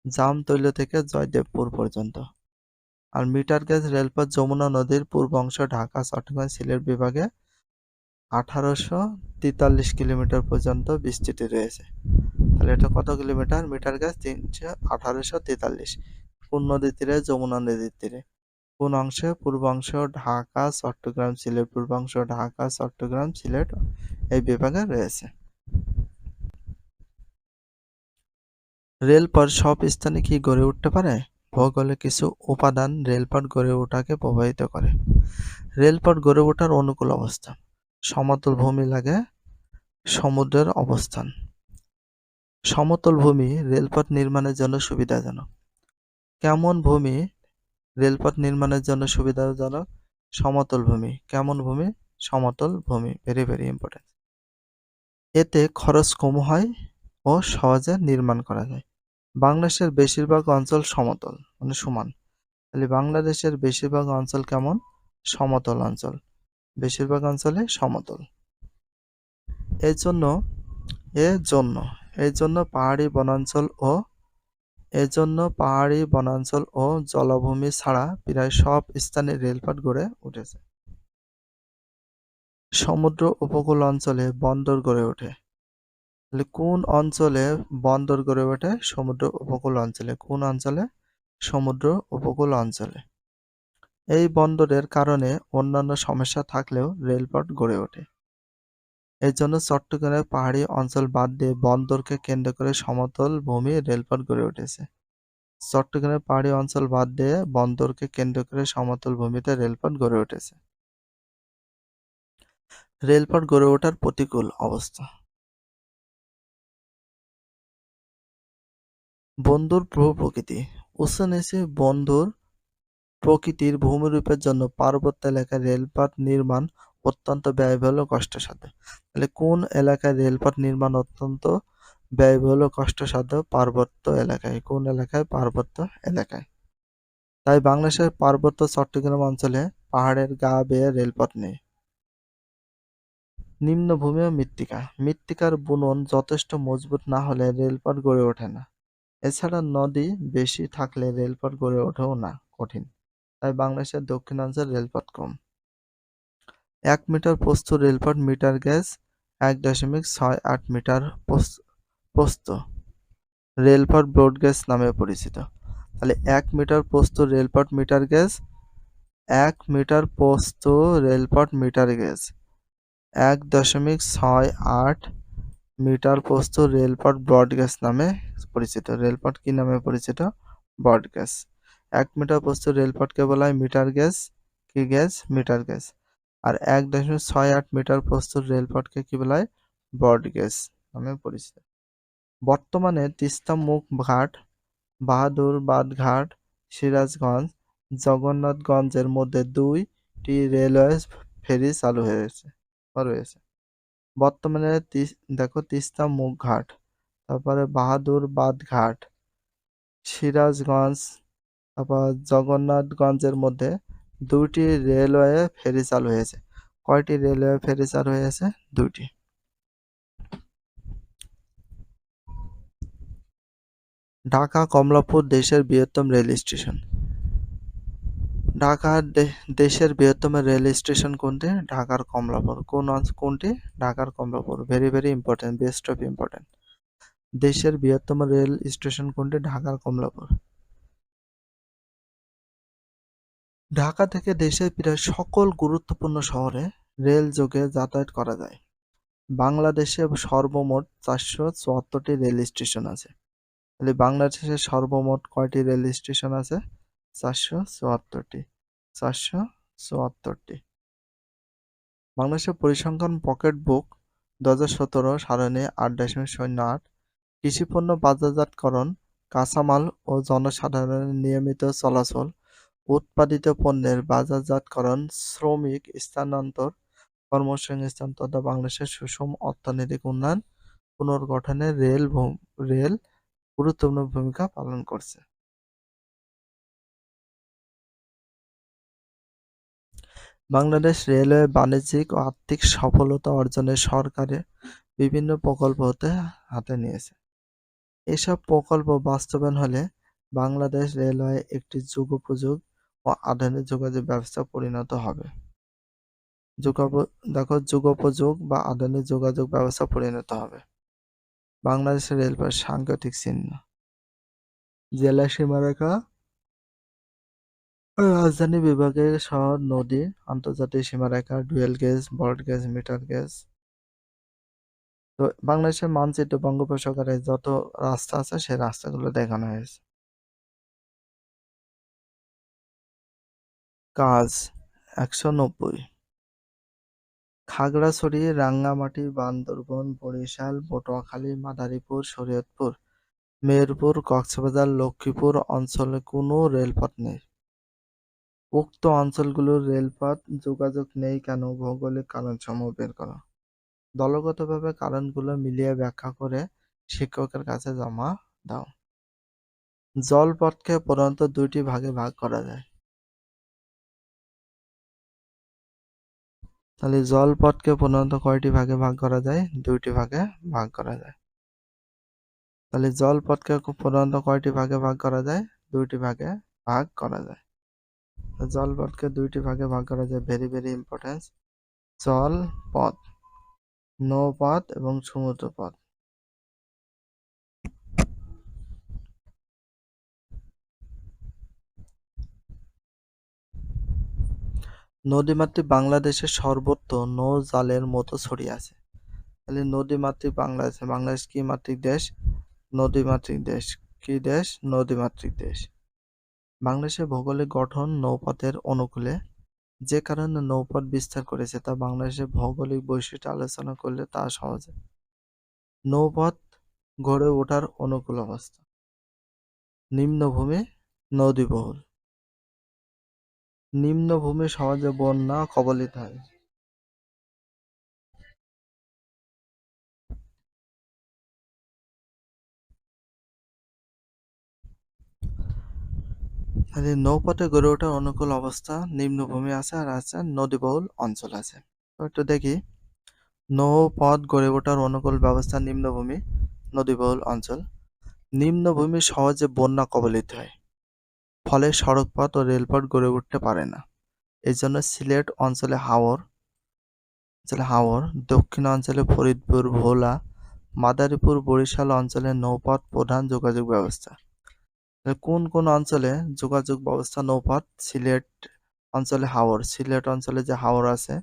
জামতৈল থেকে জয়দেবপুর পর্যন্ত। আর মিটার গেজ রেলপথ যমুনা নদীর পূর্ব অংশ ঢাকা, চট্টগ্রাম, সিলেট বিভাগে 1843 কিলোমিটার পর্যন্ত বিস্তৃত রয়েছে। তাহলে এটা কত কিলোমিটার? Metre gauge 1843। কোন নদীর তীরে? যমুনা নদীর তীরে। কোন অংশে? পূর্ব অংশ ঢাকা, চট্টগ্রাম, সিলেট। পূর্বাংশ ঢাকা, চট্টগ্রাম, সিলেট এই বিভাগে রয়েছে। রেলপথ সব স্থানে কি গড়ে উঠতে পারে? ভৌগোলিক কিছু উপাদান রেলপথ গড়ে ওঠাকে প্রভাবিত করে। রেলপথ গড়ে ওঠার অনুকূল অবস্থান: সমতল ভূমি লাগে, সমুদ্রের অবস্থান, সমতল ভূমি রেলপথ নির্মাণের জন্য সুবিধাজনক। কেমন ভূমি রেলপথ নির্মাণের জন্য সুবিধাজনক? সমতল ভূমি। কেমন ভূমি? সমতল ভূমি। Very very important. এতে খরচ কম হয় ও সহজে নির্মাণ করা যায়। বাংলাদেশের বেশিরভাগ অঞ্চল সমতল, মানে সমান। তাহলে বাংলাদেশের বেশিরভাগ অঞ্চল কেমন? সমতল অঞ্চল। বেশিরভাগ অঞ্চলে সমতল। এজন্য এজন্য পাহাড়ি বনাঞ্চল ও জলাভূমি ছাড়া প্রায় সব স্থানে রেলপথ গড়ে উঠেছে। সমুদ্র উপকূল অঞ্চলে বন্দর গড়ে ওঠে। তাহলে কোন অঞ্চলে বন্দর গড়ে ওঠে? সমুদ্র উপকূল অঞ্চলে। কোন অঞ্চলে? সমুদ্র উপকূল অঞ্চলে। এই বন্দরের কারণে অন্যান্য সমস্যা থাকলেও রেলপথ গড়ে ওঠে। এর জন্য চট্টগ্রামের পাহাড়ি অঞ্চল বাদ দিয়ে বন্দরকে কেন্দ্র করে সমতল ভূমি রেলপথ গড়ে উঠেছে। চট্টগ্রামের পাহাড়ি অঞ্চল বাদ দিয়ে বন্দরকে কেন্দ্র করে সমতল ভূমিতে রেলপথ গড়ে উঠেছে। রেলপথ গড়ে ওঠার প্রতিকূল অবস্থা। বন্দর ভূ-প্রকৃতি। উঁচু-নিচু বন্দর প্রকৃতির ভূমিরূপের জন্য পার্বত্য এলাকায় রেলপথ নির্মাণ অত্যন্ত ব্যয়বহুল ও কষ্টসাধ্য। তাহলে কোন এলাকায় রেলপথ নির্মাণ অত্যন্ত ব্যয়বহুল ও কষ্টসাধ্য? পার্বত্য এলাকায়। কোন এলাকায়? পার্বত্য এলাকায়। তাই বাংলাদেশের পার্বত্য চট্টগ্রাম অঞ্চলে পাহাড়ের গা বেয়ে রেলপথ নেই। নিম্নভূমি ও মৃত্তিকা। মৃত্তিকার বুনন যথেষ্ট মজবুত না হলে রেলপথ গড়ে ওঠে না। এছাড়া নদী বেশি থাকলে রেলপথ গড়ে ওঠেও না, কঠিন। তাই বাংলাদেশের দক্ষিণাঞ্চলে রেলপথ কম। ১ মিটার প্রস্থ রেলপথ মিটার গেজ ১.৬৮ মিটার প্রস্থ রেলপথ ব্রডগেজ নামে পরিচিত। তাহলে ১ মিটার প্রস্থ রেলপথ মিটার গেজ, ১ মিটার প্রস্থ রেলপথ মিটার গেজ, ১.৬৮ মিটার প্রস্থ রেলপথ ব্রডগেজ নামে পরিচিত। রেলপথ কি নামে পরিচিত? ব্রডগেজ। ১ মিটার প্রস্থ রেলপথকে বলা হয় মিটার গেজ। কি গেজ? Metre gauge. আর ১.৬৮ মিটার প্রস্থ রেলপথকে কি বলা হয়? ব্রডগেজ নামে পরিচিত। বর্তমানে তিস্তা মুখ ঘাট, বাহাদুরাবাদ ঘাট, সিরাজগঞ্জ, জগন্নাথগঞ্জের মধ্যে ২টি রেলওয়ে ফেরি চালু রয়েছে। বর্তমানে দেখো তিস্তা মুখ ঘাট, তারপরে বাহাদুরাবাদ ঘাট, সিরাজগঞ্জ, তারপর জগন্নাথগঞ্জের মধ্যে ২টি রেলওয়ে ফেরি চালু হয়েছে। কয়টি রেলওয়ে ফেরি চালু হয়েছে? ২টি। ঢাকা কমলাপুর দেশের বৃহত্তম রেল স্টেশন। ঢাকা দেশের বৃহত্তম রেল স্টেশন কোনটি? ঢাকার কমলাপুর। কোনটি? ঢাকার Kamalapur. Very very important, best of important. দেশের বৃহত্তম রেল স্টেশন কোনটি? ঢাকার কমলাপুর। ঢাকা থেকে দেশের প্রায় সকল গুরুত্বপূর্ণ শহরে রেল যোগে যাতায়াত করা যায়। বাংলাদেশে সর্বমোট ৪৭৪টি রেল স্টেশন আছে। তাহলে বাংলাদেশে সর্বমোট কয়টি রেল স্টেশন আছে? ৪৭৪টি। ৪৭৪টি। বাংলাদেশের পরিসংখ্যান পকেট বুক ২০১৭ সারণী ৮.০৮ কৃষিপণ্য বাজারজাতকরণ, কাঁচামাল ও জনসাধারণের নিয়মিত চলাচল, উৎপাদিত পণ্যের বাজারজাতকরণ, শ্রমিক স্থানান্তর, কর্মসংস্থান তথা বাংলাদেশের সুষম অর্থনৈতিক উন্নয়ন পুনর্গঠনে রেল গুরুত্বপূর্ণ ভূমিকা পালন করছে। বাংলাদেশ রেলওয়ে বাণিজ্যিক ও আর্থিক সফলতা অর্জনে সরকারের বিভিন্ন প্রকল্প হাতে নিয়েছে। এসব প্রকল্প বাস্তবায়ন হলে বাংলাদেশ রেলওয়ে একটি যুগোপযোগী ও আধুনিক যোগাযোগ ব্যবস্থায় পরিণত হবে। যুগোপযোগী বা আধুনিক যোগাযোগ ব্যবস্থা পরিণত হবে। বাংলাদেশের রেলপথ সাংকেতিক চিহ্ন: জেলা সীমারেখা, রাজধানী বিভাগের শহর, নদী, আন্তর্জাতিক সীমারেখা, dual gauge, broad gauge, metre gauge. তো বাংলাদেশের মানচিত্র বঙ্গোপসাগরে যত রাস্তা আছে সেই রাস্তাগুলো দেখানো হয়েছে। কাজ ১৯০। খাগড়াছড়ি, রাঙ্গামাটি, বান্দরবান, বরিশাল, পটুয়াখালী, মাদারীপুর, শরীয়তপুর, মেহেরপুর, কক্সবাজার, লক্ষ্মীপুর অঞ্চলে কোনো রেলপথ নেই। উক্ত অঞ্চলগুলোর রেলপথ যোগাযোগ নেই কেন? ভৌগোলিক কারণসমূহ বের করো। দলগতভাবে কারণগুলো মিলিয়ে ব্যাখ্যা করে শিক্ষকের কাছে জমা দাও। জলপথকে প্রধানত দুইটি ভাগে ভাগ করা যায়। তাহলে জলপথকে প্রধানত কয়টি ভাগে ভাগ করা যায়? দুইটি ভাগে ভাগ করা যায়। তাহলে জলপথকে প্রধানত কয়টি ভাগে ভাগ করা যায়? দুইটি ভাগে ভাগ করা যায়। জলপথকে দুইটি ভাগে ভাগ করা যায়, ভেরি ভেরি ইম্পর্টেন্ট। জলপথ, নৌপথ এবং সমুদ্রপথ। নদীমাতৃক বাংলাদেশের সর্বত্র নৌ-জালের মতো ছড়িয়ে আছে। তাহলে নদীমাতৃক বাংলাদেশ, বাংলাদেশ কি মাতৃক দেশ? নদীমাতৃক দেশ। কি দেশ? নদীমাতৃক দেশ। বাংলাদেশের ভৌগোলিক গঠন নৌপথের অনুকূলে, যে কারণে নৌপথ বিস্তার করেছে তা বাংলাদেশের ভৌগোলিক বৈশিষ্ট্য আলোচনা করলে তা সহজে। নৌপথ গড়ে ওঠার অনুকূল অবস্থা। নিম্নভূমি নদীবহুল। নিম্নভূমি সহজে বন্যা কবলিত হয়। তাহলে নৌপথে গড়ে ওঠার অনুকূল অবস্থা, নিম্নভূমি আছে আর আছে নদীবহুল অঞ্চল আছে। তো একটু দেখি, নৌপথ গড়ে ওঠার অনুকূল ব্যবস্থা, নিম্নভূমি, নদীবহুল অঞ্চল। নিম্নভূমি সহজে বন্যা কবলিত হয়, ফলে সড়কপথ ও রেলপথ গড়ে উঠতে পারে না। এই জন্য সিলেট অঞ্চলে হাওর, দক্ষিণাঞ্চলে ফরিদপুর, ভোলা, মাদারীপুর, বরিশাল অঞ্চলে নৌপথ প্রধান যোগাযোগ ব্যবস্থা। কোন কোন অঞ্চলে যোগাযোগ ব্যবস্থা নৌপথ? সিলেট অঞ্চলে হাওর, সিলেট অঞ্চলে যে হাওর আছে,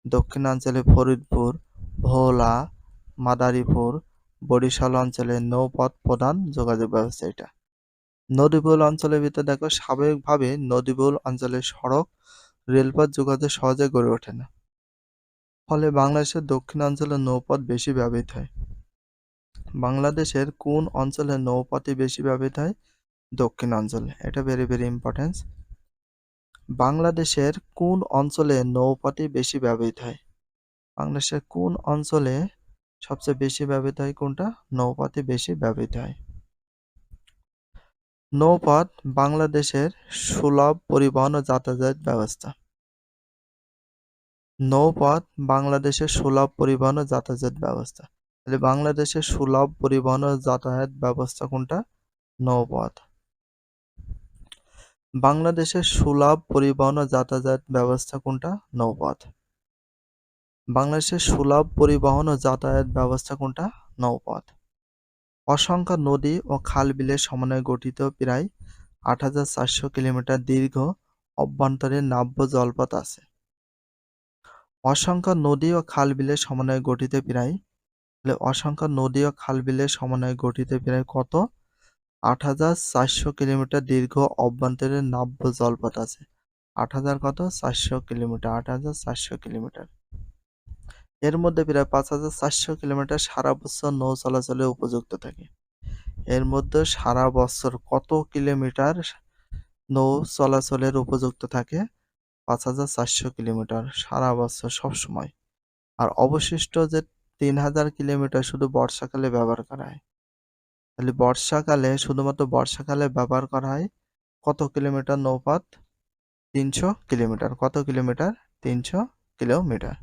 দক্ষিণাঞ্চলে ফরিদপুর, ভোলা, মাদারীপুর, বরিশাল অঞ্চলে নৌপথ প্রধান যোগাযোগ ব্যবস্থা এটা। নদীবহুল অঞ্চলের ভিতরে দেখো, স্বাভাবিকভাবে নদীবহুল অঞ্চলে সড়ক, রেলপথ যোগাযোগ সহজে গড়ে ওঠে না, ফলে বাংলাদেশের দক্ষিণাঞ্চলে নৌপথ বেশি ব্যবহৃত হয়। বাংলাদেশের কোন অঞ্চলে নৌপথই বেশি ব্যবহৃত হয়? দক্ষিণ অঞ্চলে। এটা ভেরি ভেরি ইম্পর্টেন্ট। বাংলাদেশের কোন অঞ্চলে নৌপথই বেশি ব্যবহৃত হয়? বাংলাদেশের কোন অঞ্চলে সবচেয়ে বেশি ব্যবহৃত হয়? কোনটা? নৌপথই বেশি ব্যবহৃত হয়। নৌপথ বাংলাদেশের সুলভ পরিবহন ও যাতায়াত ব্যবস্থা। নৌপথ বাংলাদেশের সুলভ পরিবহন ও যাতায়াত ব্যবস্থা। তাহলে বাংলাদেশের সুলভ পরিবহন ও যাতায়াত ব্যবস্থা কোনটা? নৌপথ। বাংলাদেশের সুলভ পরিবহন ও যাতায়াত ব্যবস্থা কোনটা? নৌপথ। বাংলাদেশের সুলভ পরিবহন ও যাতায়াত ব্যবস্থা কোনটা? নৌপথ। অসংখ্য নদী ও খাল-বিলের সমন্বয়ে গঠিত প্রায় ৮,৪০০ কিলোমিটার দীর্ঘ অভ্যন্তরীণ নাব্য জলপথ আছে। অসংখ্য নদী ও খাল-বিলের সমন্বয়ে গঠিত প্রায়, অসংখ্য নদী ও খাল-বিলের সমন্বয়ে গঠিত প্রায় কত? ৮,৪০০ কিলোমিটার দীর্ঘ অভ্যন্তরীণ নাব্য জলপথ আছে। ৮,৪০০ কিলোমিটার, ৮,৪০০ কিলোমিটার। এর মধ্যে প্রায় ৫,৪০০ কিলোমিটার সারা বছর নৌ চলাচলের উপযুক্ত থাকে। এর মধ্যে সারা বছর কত কিলোমিটার নৌ চলাচলের উপযুক্ত থাকে? ৫,৪০০ কিলোমিটার সারা বছর সবসময়। আর অবশিষ্ট যে ৩,০০০ কিলোমিটার শুধু বর্ষাকালে ব্যবহার করা হয়। তাহলে বর্ষাকালে, শুধুমাত্র বর্ষাকালে ব্যবহার করা হয় কত কিলোমিটার নৌপথ? ৩০০ কিলোমিটার। কত কিলোমিটার? ৩০০ কিলোমিটার।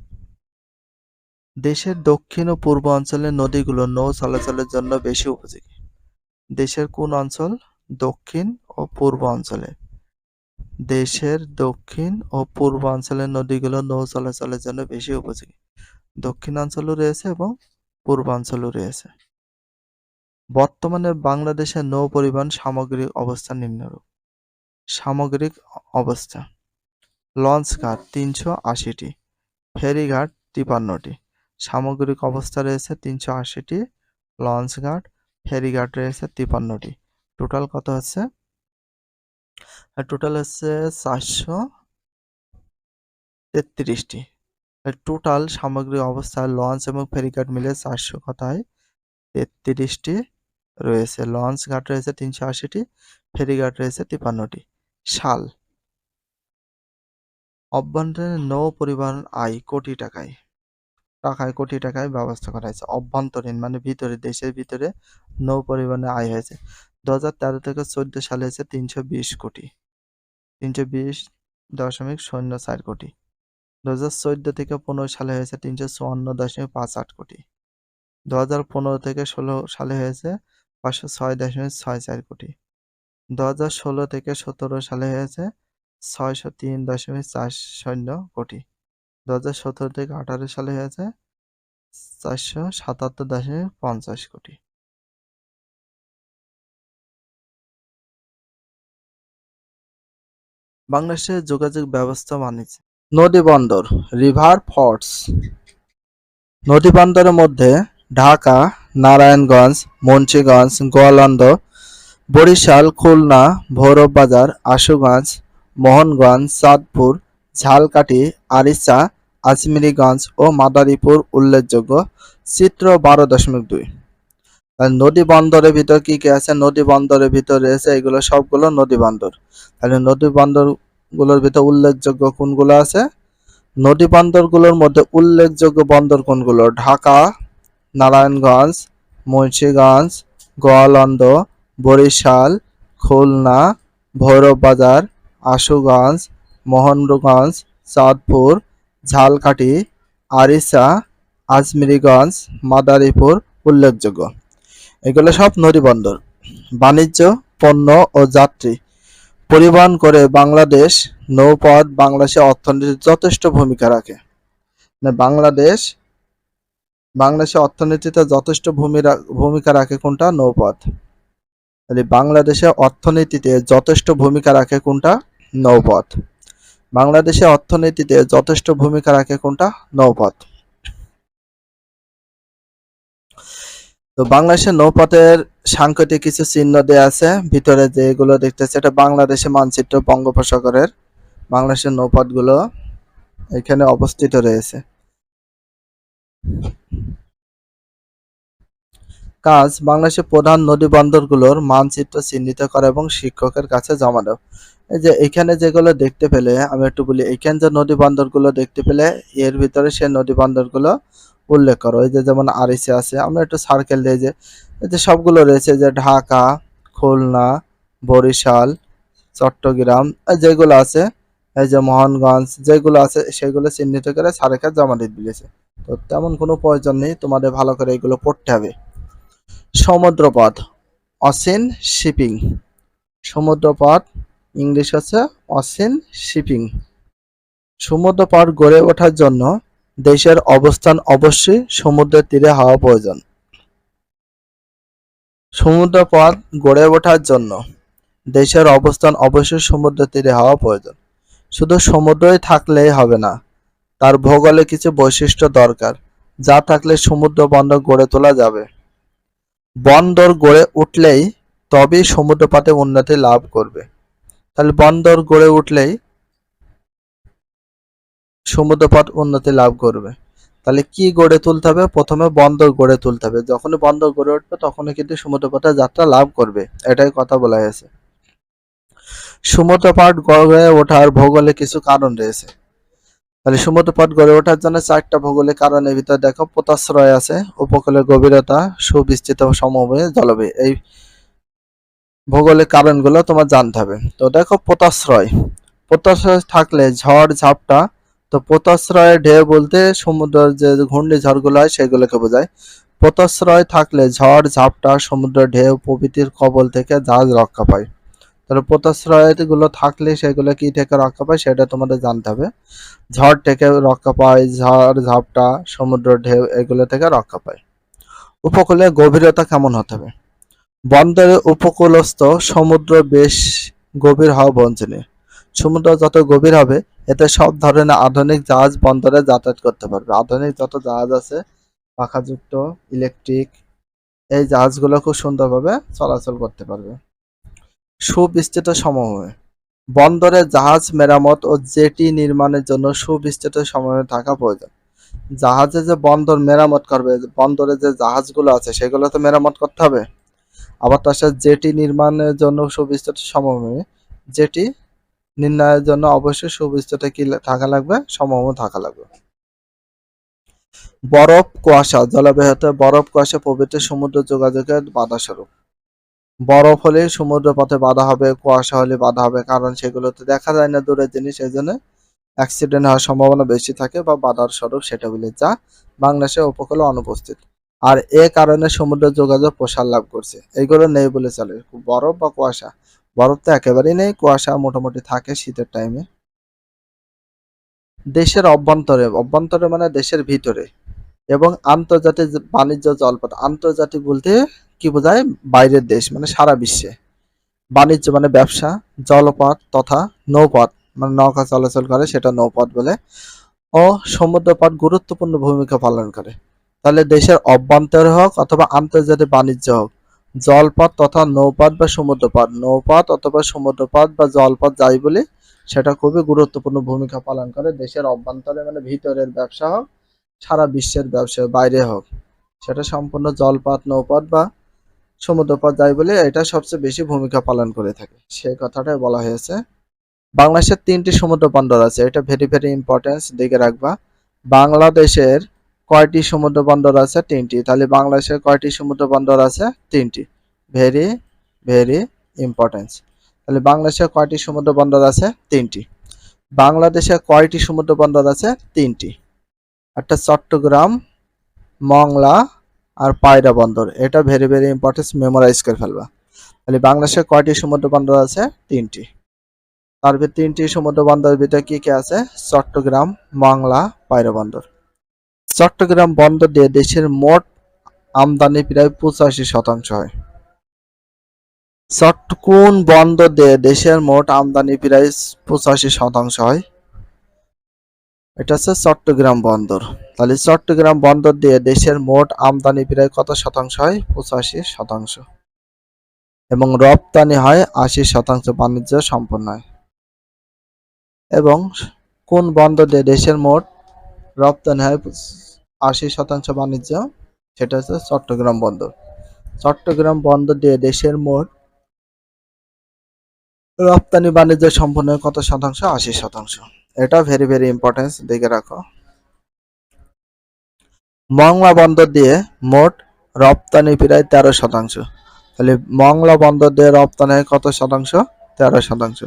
দেশের দক্ষিণ ও পূর্ব অঞ্চলের নদীগুলো নৌ চলাচলের জন্য বেশি উপযোগী। দেশের কোন অঞ্চল? দক্ষিণ ও পূর্ব অঞ্চলে। দেশের দক্ষিণ ও পূর্ব অঞ্চলের নদীগুলো নৌ চলাচলের জন্য বেশি উপযোগী। দক্ষিণাঞ্চলও রয়েছে এবং পূর্বাঞ্চলও রয়েছে। বর্তমানে বাংলাদেশের নৌ পরিবহন সামগ্রিক অবস্থা নিম্নরূপ। সামগ্রিক অবস্থা: লঞ্চঘাট ৩৮০টি, ফেরিঘাট ৫৩টি। সামগ্রিক অবস্থা রয়েছে ৩৮০টি, লঞ্চঘাট, ফেরিঘাট রয়েছে ৫৩টি। টোটাল কত হচ্ছে? টোটাল হচ্ছে ৪৩৩টি। টোটাল সামগ্রিক অবস্থায় লঞ্চ এবং ফেরিঘাট মিলে 400 কথায় 33টি রয়েছে। লঞ্চ ঘাট রয়েছে 380টি, ফেরিঘাট রয়েছে 53টি। সাল অভ্যন্তরীণ নৌ পরিবহন আয় কোটি টাকায় কোটি টাকায় ব্যবস্থা করা হয়েছে। অভ্যন্তরীণ মানে ভিতরে, দেশের ভিতরে নৌ পরিবহনে আয় হয়েছে 2013 থেকে 14 সালে হয়েছে 320 কোটি, 320.04 কোটি। 2014 থেকে 15 সালে হয়েছে 354.58 কোটি। 2015 থেকে 16 সালে হয়েছে 506.64 কোটি। 2016 থেকে 17 সালে হয়েছে 603.40 কোটি। 2017 থেকে 18 সালে হয়েছে 477.50 কোটি। বাংলাদেশের যোগাযোগ ব্যবস্থা বাণিজ্য নদী বন্দর রিভার ফোর্টস। নদী বন্দরের মধ্যে ঢাকা, নারায়ণগঞ্জ, মুন্সিগঞ্জ, গোয়ালন্দ, বরিশাল, খুলনা, ভৈরব বাজার, আশুগঞ্জ, মোহনগঞ্জ, চাঁদপুর, ঝালকাঠি, আরিচা, আজমিরীগঞ্জ ও মাদারীপুর উল্লেখযোগ্য। চিত্র 12.2। আর নদী বন্দরের ভিতর কি কি আছে? নদী বন্দরের ভিতর রয়েছে এগুলো সবগুলো নদী বন্দর। তাহলে নদী বন্দর গুলোর ভিতর উল্লেখযোগ্য কোনগুলো আছে? নদী বন্দরগুলোর মধ্যে উল্লেখযোগ্য বন্দর কোনগুলো? ঢাকা, নারায়ণগঞ্জ, মুন্সিগঞ্জ, গোয়ালন্দ, বরিশাল, খুলনা, ভৈরব বাজার, আশুগঞ্জ, মোহনগঞ্জ, চাঁদপুর, ঝালকাঠি, আরিচা, আজমিরীগঞ্জ, মাদারীপুর উল্লেখযোগ্য। এগুলো সব নদী বন্দর। বাণিজ্য, পণ্য ও যাত্রী পরিবহন করে বাংলাদেশ নৌপথ বাংলাদেশের অর্থনীতিতে যথেষ্ট ভূমিকা রাখে। বাংলাদেশের অর্থনীতিতে যথেষ্ট ভূমিকা রাখে কোনটা? নৌপথ। বাংলাদেশের অর্থনীতিতে যথেষ্ট ভূমিকা রাখে কোনটা? নৌপথ। বাংলাদেশের অর্থনীতিতে যথেষ্ট ভূমিকা রাখে কোনটা? নৌপথ। তো বাংলাদেশের নৌপথের সাংকেতিক কিছু চিহ্ন দেয়া আছে ভিতরে, যেগুলো দেখতেছে এটা বাংলাদেশের মানচিত্র বঙ্গোপসাগরের। বাংলাদেশের নৌপথগুলো এখানে অবস্থিত রয়েছে। কাজ বাংলাদেশের প্রধান নদী বন্দরগুলোর মানচিত্র চিহ্নিত করা এবং শিক্ষকের কাছে জমা দাও। এই যে এখানে যেগুলো দেখতে পেলে আমি একটু বলি, এখানে যে নদী বন্দরগুলো দেখতে পেলে এর ভিতরে সে নদী বন্দরগুলো উল্লেখ করো। এই যে যেমন আরিচা আছে, আমরা একটু সার্কেল দিয়ে যে এই যে সবগুলো রয়েছে, যে ঢাকা, খুলনা, বরিশাল, চট্টগ্রাম যেগুলো আছে, এই যে মোহনগঞ্জ যেগুলো আছে সেগুলো চিহ্নিত করে স্যারের কাছে জমা দিয়ে দিয়েছে। তো তেমন কোনো প্রয়োজন নেই, তোমাদের ভালো করে এগুলো পড়তে হবে। সমুদ্রপথ অসিন শিপিং। সমুদ্রপথ ইংলিশ হচ্ছে অসিন শিপিং। সমুদ্রপথ গড়ে ওঠার জন্য দেশের অবস্থান অবশ্যই সমুদ্রের তীরে হওয়া প্রয়োজন। সমুদ্রপথ গড়ে ওঠার জন্য দেশের অবস্থান অবশ্যই সমুদ্রের তীরে হওয়া প্রয়োজন। শুধু সমুদ্রই থাকলেই হবে না, তার ভৌগোলিক কিছু বৈশিষ্ট্য দরকার, যা থাকলে সমুদ্র বন্দর গড়ে তোলা যাবে। বন্দর গড়ে উঠলেই তবেই সমুদ্রপথে উন্নতি লাভ করবে। তাহলে বন্দর গড়ে উঠলেই সমুদ্রপথ উন্নতি লাভ করবে। তাহলে কি গড়ে তুলতে হবে? প্রথমে বন্দর গড়ে তুলতে হবে। যখনই বন্দর গড়ে উঠবে তখনই কিন্তু সমুদ্রপথে যাত্রা লাভ করবে, এটাই কথা বলা হয়েছে। সমুদ্রপথ গড়ে ওঠার ভৌগোলিক কিছু কারণ রয়েছে। তাহলে সমুদ্রপথ গড়ে ওঠার জন্য 4টা ভৌগোলিক কারণের ভিতরে দেখো, পোতাশ্রয় আছে, উপকূলের গভীরতা, সুবিস্তৃত সমভূমি, জলবায়ু। এই ভৌগোলিক কারণগুলো তোমার জানতে হবে। তো দেখো পোতাশ্রয় থাকলে ঝড় ঝাপটা, তো পোতাশ্রয় ঢেউ বলতে সমুদ্রের যে ঘূর্ণিঝড়গুলো হয় সেগুলোকে বোঝায়। পোতাশ্রয় থাকলে ঝড় ঝাপটা, সমুদ্রের ঢেউ প্রভৃতির কবল থেকে জাহাজ রক্ষা পায়। তাহলে পোতাশ্রয়গুলো থাকলে সেগুলো কি থেকে রক্ষা পায় সেটা তোমাদের জানতে হবে। ঝড় থেকে রক্ষা পায়, ঝড় ঝাপটা, সমুদ্রের ঢেউ এগুলো থেকে রক্ষা পায়। উপকূলে গভীরতা কেমন হতে হবে? বন্দরের উপকূলস্থ সমুদ্র বেশ গভীর হওয়া বাঞ্ছনীয়। সমুদ্র যত গভীর হবে এতে সব ধরনের আধুনিক জাহাজ বন্দরে যাতায়াত করতে পারবে। আধুনিক যত জাহাজ আছে, পাখাযুক্ত, ইলেকট্রিক, এই জাহাজগুলো খুব সুন্দরভাবে চলাচল করতে পারবে। সুবিস্তৃত সমভূমি বন্দরে জাহাজ মেরামত ও জেটি নির্মাণের জন্য সুবিস্তৃত সমভূমি থাকা প্রয়োজন। জাহাজে যে বন্দর মেরামত করবে, বন্দরে যে জাহাজগুলো আছে সেগুলো তো মেরামত করতে হবে। আবার তার সাথে জেটি নির্মাণের জন্য সুবিস্তৃত সমভূমি, জেটি নির্ণয়ের জন্য অবশ্যই সুবিস্তৃত কি থাকা লাগবে, সমভূমি থাকা লাগবে। বরফ কুয়াশা, জলবায়ুতে বরফ কুয়াশা প্রভৃতি সমুদ্র যোগাযোগের বাধা স্বরূপ। বরফ হলে সমুদ্র পথে বাধা হবে, কুয়াশা হলে বাধা হবে, কারণ সেগুলোতে দেখা যায় না দূরের জিনিস, এই জন্য অ্যাক্সিডেন্ট হওয়ার সম্ভাবনা বেশি থাকে বা বাধার স্বরূপ সেটা বলে, যা বাংলাদেশের উপকূলে অনুপস্থিত। আর এ কারণে সমুদ্র যোগাযোগ প্রসার লাভ করছে, এইগুলো নেই বলে চলে। বরফ বা কুয়াশা, বরফ তো একেবারেই নেই, কুয়াশা মোটামুটি থাকে শীতের টাইমে। দেশের অভ্যন্তরে, অভ্যন্তরে মানে দেশের ভিতরে, এবং আন্তর্জাতিক বাণিজ্য জলপথ, আন্তর্জাতিক বলতে কি বোঝায়, বাইরের দেশ মানে সারা বিশ্বে। বাণিজ্য মানে ব্যবসা, জলপথ তথা নৌপথ মানে নৌকা চলাচল করে সেটা নৌপথ বলে, ও সমুদ্রপথ গুরুত্বপূর্ণ ভূমিকা পালন করে। তাহলে দেশের অভ্যন্তরে হোক অথবা আন্তর্জাতিক বাণিজ্য হোক, জলপথ তথা নৌপথ বা সমুদ্রপথ, নৌপথ অথবা সমুদ্রপথ বা জলপথ যাই বলি, সেটা খুবই গুরুত্বপূর্ণ ভূমিকা পালন করে দেশের অভ্যন্তরে মানে ভিতরের ব্যবসা হোক, সারা বিশ্বের ব্যবসা বাইরে হোক, সেটা সম্পূর্ণ জলপথ, নৌপথ বা সমুদ্রপথ যাই বলে এটা সবচেয়ে বেশি ভূমিকা পালন করে থাকে, সেই কথাটাই বলা হয়েছে। বাংলাদেশের 3টি সমুদ্র বন্দর আছে, এটা ভেরি ভেরি ইম্পর্টেন্স, দেখে রাখবা। বাংলাদেশের কয়টি সমুদ্র বন্দর আছে? 3টি। তাহলে বাংলাদেশের কয়টি সমুদ্র বন্দর আছে? 3টি। Very very importance. তাহলে বাংলাদেশের কয়টি সমুদ্র বন্দর আছে? 3টি। বাংলাদেশে কয়টি সমুদ্র বন্দর আছে? 3টি। একটা চট্টগ্রাম, মংলা আর পায়রা বন্দর, এটা ভেরি ভেরি ইম্পর্টেন্স, মেমোরাইজ করে ফেলবা। তাহলে বাংলাদেশে কয়টি সমুদ্র বন্দর আছে? 3টি। তার ভিতরে 3টি সমুদ্র বন্দরের ভিতরে কি কি আছে? চট্টগ্রাম, মংলা, পায়রা বন্দর। চট্টগ্রাম বন্দর দিয়ে দেশের মোট আমদানি প্রায় 85% হয়। কোন বন্দর দিয়ে দেশের মোট আমদানি প্রায় 85% হয়? এটা হচ্ছে চট্টগ্রাম বন্দর। তাহলে চট্টগ্রাম বন্দর দিয়ে দেশের মোট আমদানি প্রায় কত শতাংশ হয়? 85%। এবং রপ্তানি হয় 80%, বাণিজ্য সম্পন্ন হয়। এবং কোন বন্দর দিয়ে দেশের মোট রপ্তানি হয় 80% বাণিজ্য? সেটা হচ্ছে চট্টগ্রাম বন্দর। চট্টগ্রাম বন্দর দিয়ে দেশের মোট রপ্তানি বাণিজ্য সম্পন্ন হয় কত শতাংশ? 80%। এটা ভেরি ভেরি ইম্পর্টেন্স, দেখে রাখো। মংলা বন্দর দিয়ে মোট রপ্তানি প্রায় 13%। তাহলে মংলা বন্দর দিয়ে রপ্তানি হয় কত শতাংশ? 13%।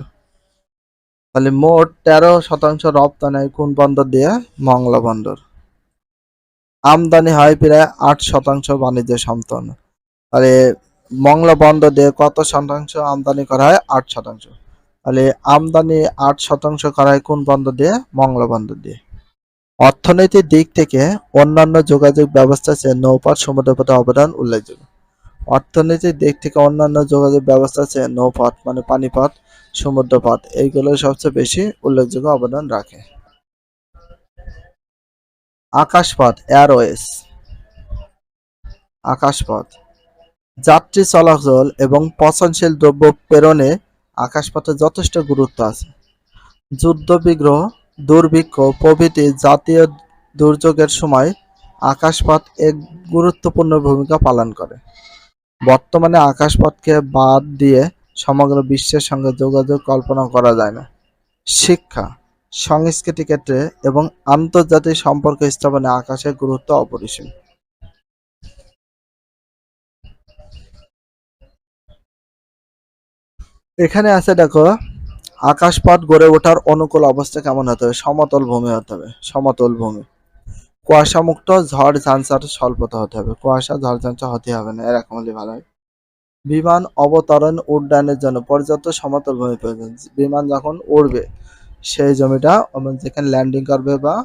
তাহলে মোট 13% রপ্তানি হয় কোন বন্দর দিয়ে? মংলা বন্দর। আমদানি হয় প্রায় 8%, বাণিজ্য সম্পন্ন। তাহলে মংলা বন্দর দিয়ে কত শতাংশ আমদানি করা হয়? 8%। তাহলে আমদানি 8% করা হয় কোন বন্দর দিয়ে? মংলা বন্দর দিয়ে। অর্থনৈতিক দিক থেকে অন্যান্য যোগাযোগ ব্যবস্থার চেয়ে নৌপথ সমুদ্রপথে অবদান উল্লেখযোগ্য। অর্থনৈতিক দিক থেকে অন্যান্য যোগাযোগ ব্যবস্থার চেয়ে নৌপথ মানে পানিপথ, সমুদ্রপথ এইগুলো সবচেয়ে বেশি উল্লেখযোগ্য অবদান রাখে। আকাশপথ, এয়ারওয়েজ। আকাশপথ যাত্রী চলাচল এবং পচনশীল দ্রব্য প্রেরণে আকাশপথে যথেষ্ট গুরুত্ব আছে। যুদ্ধবিগ্রহ, দুর্ভিক্ষ প্রভৃতি জাতীয় দুর্যোগের সময় আকাশপথ এক গুরুত্বপূর্ণ ভূমিকা পালন করে। বর্তমানে আকাশপথকে বাদ দিয়ে সমগ্র বিশ্বের সঙ্গে যোগাযোগ কল্পনা করা যায় না। শিক্ষা, সংস্কৃতি ক্ষেত্রে এবং আন্তর্জাতিক সম্পর্ক স্থাপনে আকাশের গুরুত্ব অপরিসীম। এখানে আছে দেখো, আকাশপথ গড়ে ওঠার অনুকূল অবস্থা কেমন হতে হবে? সমতল ভূমি হতে হবে, সমতল ভূমি। কুয়াশামুক্ত, ঝড় ঝঞ্ঝার স্বল্পতা হতে হবে, কুয়াশা ঝড় ঝঞ্ঝা হতে হবে না, এরকম হলে ভালো হয়। বিমান অবতরণ উড্ডয়নের জন্য পর্যাপ্ত সমতল ভূমি প্রয়োজন। বিমান যখন উড়বে সেই জমিটা, যেখানে ল্যান্ডিং করবে বা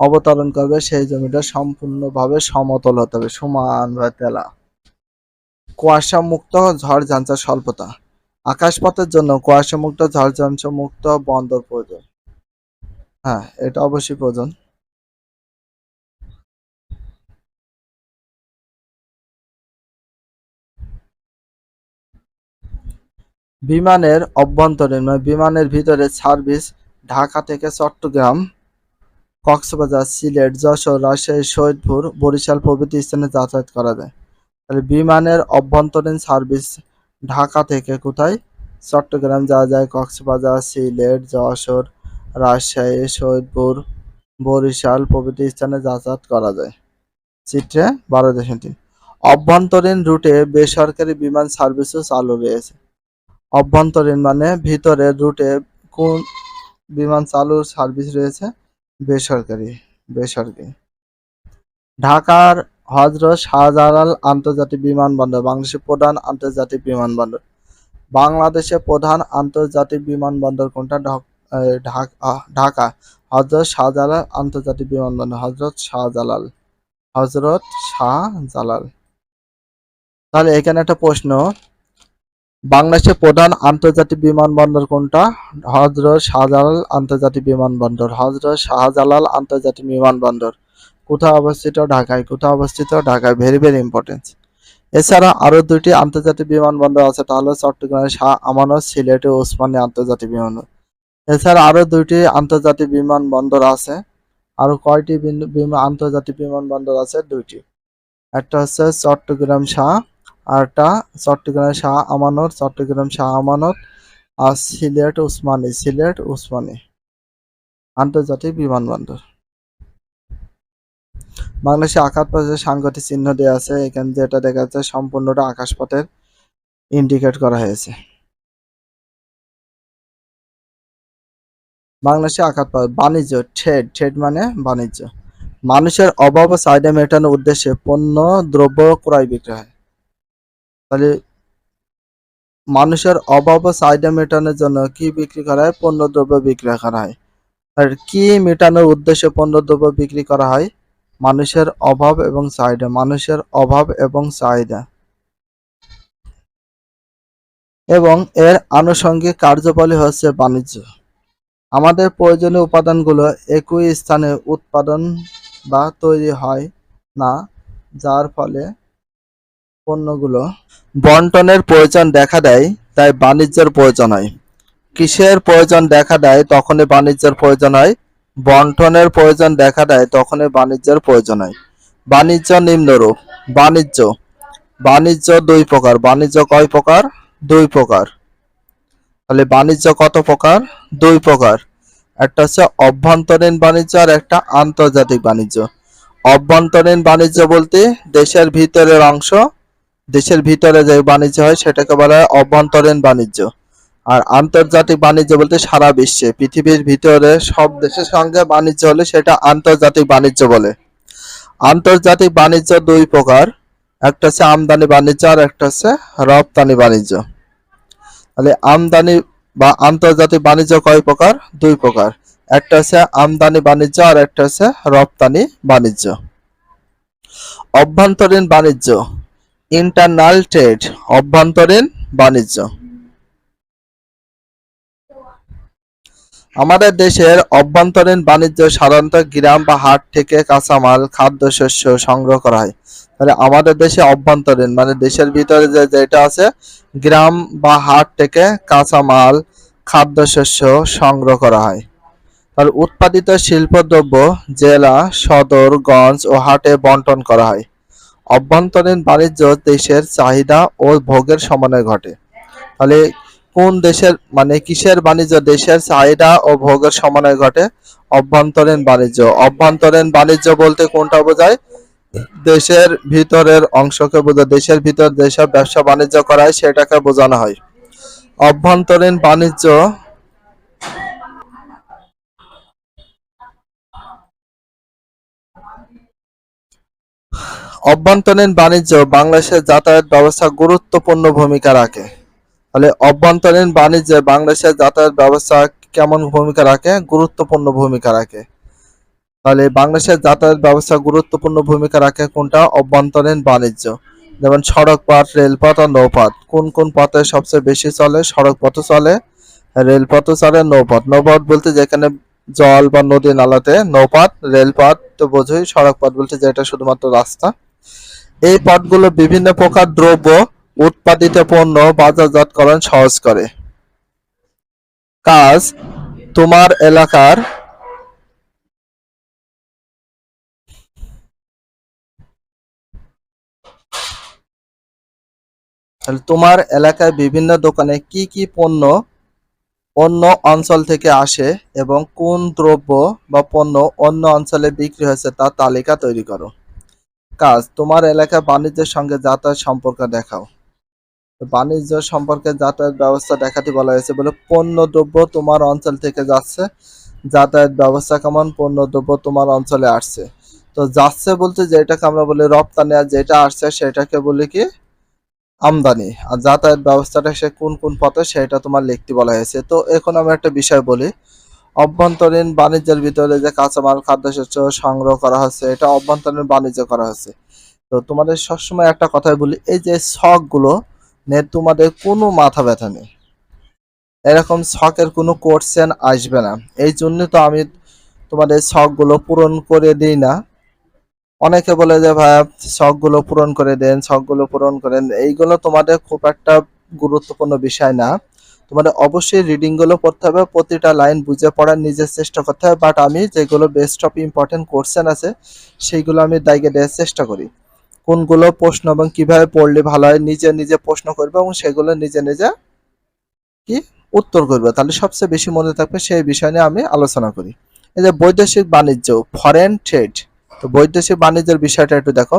অবতরণ করবে সেই জমিটা সম্পূর্ণভাবে সমতল হতে হবে, সমান বা তেলা। কুয়াশা মুক্ত, ঝড় ঝঞ্ঝার স্বল্পতা। আকাশপথের জন্য কুয়াশা মুক্ত, ঝড় ঝঞ্ঝা মুক্ত বন্দর প্রয়োজন। হ্যাঁ, এটা অবশ্যই প্রয়োজন। বিমানের অভ্যন্তরীণ মানে বিমানের ভিতরে সার্ভিস ঢাকা থেকে চট্টগ্রাম কক্সবাজার, সিলেট, যশোর, রাজশাহী, সৈয়দপুর, বরিশাল প্রভৃতি স্থানে যাতায়াত করা যায়। তাহলে বিমানের অভ্যন্তরীণ সার্ভিস ঢাকা থেকে কোথায়? চট্টগ্রাম যাওয়া যায়, কক্সবাজার, সিলেট, যশোর, রাজশাহী, সৈয়দপুর, বরিশাল প্রভৃতি স্থানে যাতায়াত করা যায়। চিত্রে 12.3। অভ্যন্তরীণ রুটে বেসরকারি বিমান সার্ভিসও চালু রয়েছে। অভ্যন্তরীণ মানে ভিতরের রুটে কোন বিমান চালুর সার্ভিস রয়েছে? বেসরকারি। বেসরকারি। ঢাকার হযরত শাহজালাল আন্তর্জাতিক বিমানবন্দর বাংলাদেশের প্রধান আন্তর্জাতিক বিমানবন্দর। বাংলাদেশের প্রধান আন্তর্জাতিক বিমানবন্দর কোনটা? ঢাকা হযরত শাহজালাল আন্তর্জাতিক বিমানবন্দর। হযরত শাহজালাল। হযরত শাহজালাল। তাহলে এখানে একটা প্রশ্ন, বাংলাদেশের প্রধান আন্তর্জাতিক বিমানবন্দর কোনটা? হযরত শাহজালাল আন্তর্জাতিক বিমানবন্দর। হযরত শাহজালাল আন্তর্জাতিক বিমানবন্দর কোথায় অবস্থিত? ঢাকায়। কোথায় অবস্থিত? ঢাকায়। Very very important. এছাড়া আরো দুইটি আন্তর্জাতিক বিমানবন্দর আছে, তা হলো চট্টগ্রামের শাহ আমানত, সিলেটে ওসমানী আন্তর্জাতিক বিমানবন্দর। এছাড়া আরো দুইটি আন্তর্জাতিক বিমানবন্দর আছে। আরো কয়টি আন্তর্জাতিক বিমানবন্দর আছে? দুইটি। একটা হচ্ছে চট্টগ্রাম শাহ, আরটা চট্টগ্রাম শাহ আমানত, চট্টগ্রাম শাহ আমানত, আর সিলেট ওসমানী, সিলেট ওসমানী আন্তর্জাতিক বিমানবন্দর। বাংলাদেশে আকাশপথে সাংঘাতিক চিহ্ন দেওয়া আছে, এখানে যেটা দেখা যাচ্ছে সম্পূর্ণটা আকাশপথের ইন্ডিকেট করা হয়েছে। বাংলাদেশে আকাশপথ বাণিজ্য, ট্রেড মানে বাণিজ্য। মানুষের অভাব ও চাহিদা মেটানোর উদ্দেশ্যে পণ্য দ্রব্য ক্রয় বিক্রয় হয়। তাহলে মানুষের অভাব ও চাহিদা মেটানোর জন্য কি বিক্রি করা হয়? পণ্য দ্রব্য বিক্রয় করা হয়। আর কি মেটানোর উদ্দেশ্যে পণ্য দ্রব্য বিক্রি করা হয়? মানুষের অভাব এবং চাহিদা। মানুষের অভাব এবং চাহিদা এবং এর আনুষঙ্গিক কার্যবলী হচ্ছে বাণিজ্য। আমাদের প্রয়োজনীয় উপাদানগুলো একই স্থানে উৎপাদন বা তৈরি হয় না, যার ফলে পণ্যগুলো বন্টনের প্রয়োজন দেখা দেয়, তাই বাণিজ্যের প্রয়োজন হয়। কিসের প্রয়োজন দেখা দেয় তখনই বাণিজ্যের প্রয়োজন হয়? বন্টনের প্রয়োজন দেখা দেয় তখনই বাণিজ্যের প্রয়োজন হয়। বাণিজ্য নিম্নরূপ। বাণিজ্য বাণিজ্য দুই প্রকার। বাণিজ্য কয় প্রকার? দুই প্রকার। তাহলে বাণিজ্য কত প্রকার? দুই প্রকার। একটা হচ্ছে অভ্যন্তরীণ বাণিজ্য আর একটা আন্তর্জাতিক বাণিজ্য। অভ্যন্তরীণ বাণিজ্য বলতে দেশের ভিতরের অংশ, দেশের ভিতরে যে বাণিজ্য হয় সেটাকে বলা হয় অভ্যন্তরীণ বাণিজ্য। আর আন্তর্জাতিক বাণিজ্য বলতে সারা বিশ্বে পৃথিবীর ভিতরে সব দেশের সঙ্গে বাণিজ্য হলে সেটা আন্তর্জাতিক বাণিজ্য বলে। আন্তর্জাতিক বাণিজ্য দুই প্রকার, একটা হচ্ছে আমদানি বাণিজ্য আর একটা হচ্ছে রপ্তানি বাণিজ্য। তাহলে আমদানি বা আন্তর্জাতিক বাণিজ্য কয় প্রকার? দুই প্রকার। একটা হচ্ছে আমদানি বাণিজ্য আর একটা হচ্ছে রপ্তানি বাণিজ্য। অভ্যন্তরীণ বাণিজ্য, ইন্টারনাল ট্রেড। অভ্যন্তরীণ বাণিজ্য। আমাদের দেশের অভ্যন্তরীণ বাণিজ্য সাধারণত গ্রাম বা হাট থেকে কাঁচামাল, খাদ্যশস্য সংগ্রহ করা হয়। তাহলে আমাদের দেশে অভ্যন্তরীণ মানে দেশের ভিতরে যেটা আছে, গ্রাম বা হাট থেকে কাঁচামাল, খাদ্যশস্য সংগ্রহ করা হয়। আর উৎপাদিত শিল্পদ্রব্য জেলা, সদর, গঞ্জ ও হাটে বন্টন করা হয়। অভ্যন্তরীণ বাণিজ্য দেশের চাহিদা ও ভোগের সমন্বয়ে ঘটে। তাহলে কোন দেশের মানে কিসের বাণিজ্য? দেশের চাহিদা ও ভোগের সমন্বয়ে ঘটে অভ্যন্তরীণ বাণিজ্য। অভ্যন্তরীণ বাণিজ্য বলতে কোনটা বোঝায়? দেশের ভিতরের অংশকে বোঝায়। দেশের ভিতর যেসব ব্যবসা বাণিজ্য করা হয় সেটাকে বোঝানো হয় অভ্যন্তরীণ বাণিজ্য। অভ্যন্তরীণ বাণিজ্য বাংলাদেশের যাতায়াত ব্যবস্থা গুরুত্বপূর্ণ ভূমিকা রাখে। তাহলে অভ্যন্তরীণ বাণিজ্যে বাংলাদেশের যাতায়াত ব্যবস্থা কেমন ভূমিকা রাখে? গুরুত্বপূর্ণ ভূমিকা রাখে। তাহলে বাংলাদেশের যাতায়াত ব্যবস্থা গুরুত্বপূর্ণ ভূমিকা রাখে কোনটা? অভ্যন্তরীণ বাণিজ্য। যেমন সড়ক পথ, রেলপথ আর নৌপথ। কোন কোন পথে সবচেয়ে বেশি চলে? সড়ক পথও চলে, রেলপথও চলে, নৌপথ। নৌপথ বলতে যেখানে জল বা নদী নালাতে নৌপথ, রেলপথ তো বোঝোই, সড়ক পথ বলতে যেটা শুধুমাত্র রাস্তা। এই পথগুলো বিভিন্ন প্রকার দ্রব্য, উৎপাদিত পণ্য বাজারজাতকরণ সহজ করে। কাজ, তোমার এলাকার তাহলে তোমার এলাকায় বিভিন্ন দোকানে কি কি পণ্য অন্য অঞ্চল থেকে আসে এবং কোন দ্রব্য বা পণ্য অন্য অঞ্চলে বিক্রি হয়েছে তার তালিকা তৈরি করো। কাজ, তোমার এলাকায় বাণিজ্যের সঙ্গে যাতায়াত সম্পর্ক দেখাও। তো বাণিজ্য সম্পর্কে যাতায়াত ব্যবস্থা দেখাতে বলা হয়েছে, বলে পণ্য দ্রব্য তোমার অঞ্চল থেকে যাচ্ছে, যাতায়াত ব্যবস্থা কেমন, পণ্য দ্রব্য তোমার অঞ্চলে আসছে। তো যাচ্ছে বলতে যেটাকে আমরা বলি রপ্তানি, আর যেটা আসছে সেটাকে বলি কি আমদানি। আর যাতায়াত ব্যবস্থাটা সে কোন কোন পথে সেটা তোমার লিখতে বলা হয়েছে। তো এখন আমি একটা বিষয় বলি, অভ্যন্তরীণ বাণিজ্যের ভিতরে যে কাঁচামাল খাদ্যশস্য সংগ্রহ করা হচ্ছে এটা অভ্যন্তরীণ বাণিজ্য করা হচ্ছে। তো তোমাদের সবসময় একটা কথাই বলি, এই যে শখ গুলো নিয়ে তোমাদের কোনো মাথা ব্যথা নেই, এরকম শখের কোনো কোশ্চেন আসবে না। এই জন্য তো আমি তোমাদের শখ গুলো পূরণ করে দিই না। অনেকে বলে যে ভাই শখগুলো পূরণ করে দেন, শখগুলো পূরণ করেন, এইগুলো তোমাদের খুব একটা গুরুত্বপূর্ণ বিষয় না। তোমাদের অবশ্যই রিডিং গুলো পড়তে হবে, প্রতিটা লাইন বুঝে পড়ার নিজের চেষ্টা করতে হবে। বাট আমি যেগুলো বেস্ট অফ ইম্পর্টেন্ট কোশ্চেন আছে সেইগুলো আমি দাইগে দেওয়ার চেষ্টা করি। কোনগুলো প্রশ্ন এবং কিভাবে পড়লে ভালো হয় নিজে নিজে প্রশ্ন করবে এবং সেগুলো নিজে নিজে কি উত্তর করবে, তাহলে সবচেয়ে বেশি মনে থাকবে। সেই বিষয় নিয়ে আমি আলোচনা করি। এই যে বৈদেশিক বাণিজ্য, ফরেন ট্রেড। তো বৈদেশিক বাণিজ্যের বিষয়টা একটু দেখো।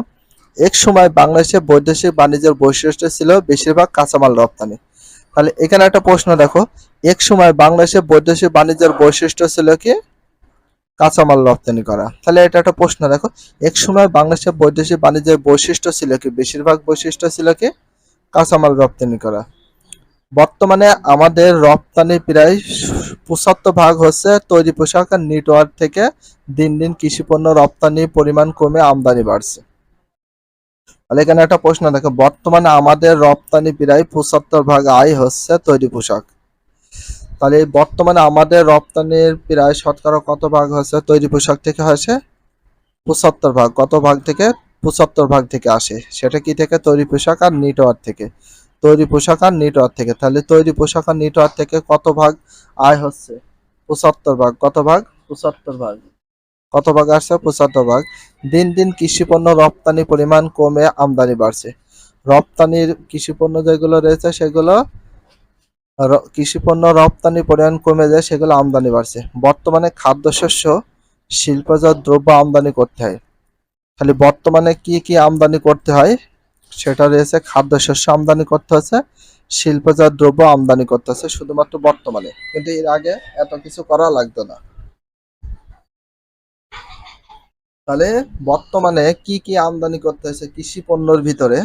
এক সময় বাংলাদেশে বৈদেশিক বাণিজ্যের বৈশিষ্ট্য ছিল বেশিরভাগ কাঁচামাল রপ্তানি। তাহলে এখানে একটা প্রশ্ন দেখো, এক সময় বাংলাদেশে বৈদেশিক বাণিজ্যের বৈশিষ্ট্য ছিল কি কাঁচামাল রপ্তানি করা। তাহলে এটা একটা প্রশ্ন দেখো, এক সময় বাংলাদেশে বৈদেশিক বাণিজ্যের বৈশিষ্ট্য ছিল কি, বেশিরভাগ বৈশিষ্ট্য ছিল কি কাঁচামাল রপ্তানি করা। বর্তমানে আমাদের রপ্তানি প্রায় ৭৫% হচ্ছে তৈরি পোশাক আর নেটওয়ার্ক থেকে। দিন দিন কৃষি পণ্য রপ্তানি পরিমাণ কমে আমদানি বাড়ছে। তাহলে এখানে একটা প্রশ্ন দেখো, বর্তমানে আমাদের রপ্তানি প্রায় ৭৫% আয় হচ্ছে তৈরি পোশাক। তাহলে বর্তমানে আমাদের রপ্তানির প্রায় শতকরা কত ভাগ হচ্ছে তৈরি পোশাক থেকে, হয়েছে ৭৫%। কত ভাগ থেকে? ৭৫% থেকে আসে। সেটা কি থেকে? তৈরি পোশাক আর নেটওয়ার্ক থেকে। তৈরি পোশাক আর নেটওয়ার্ক থেকে। তাহলে তৈরি পোশাক আর নেটওয়ার্ক থেকে কত ভাগ আয় হচ্ছে? ৭৫%। কত ভাগ? ৭৫%। কত ভাগ আসছে? ৭৫%। দিন দিন কৃষি পণ্য রপ্তানি পরিমাণ কমে আমদানি বাড়ছে। রপ্তানির কৃষি পণ্য যেগুলো রয়েছে সেগুলো কৃষি পণ্য রপ্তানি পরিমাণ কমে যায়, সেগুলো আমদানি বাড়ছে। বর্তমানে খাদ্যশস্য শিল্পজাত দ্রব্য আমদানি করতে হয়। খালি বর্তমানে কি কি আমদানি করতে হয় সেটা রয়েছে, খাদ্যশস্য আমদানি করতে হচ্ছে, শিল্পজাত দ্রব্য আমদানি করতে হচ্ছে শুধুমাত্র বর্তমানে, কিন্তু এর আগে এত কিছু করা লাগতো না। তাহলে বর্তমানে কি কি আমদানি করতে হচ্ছে কৃষি পণ্যের ভিতরে,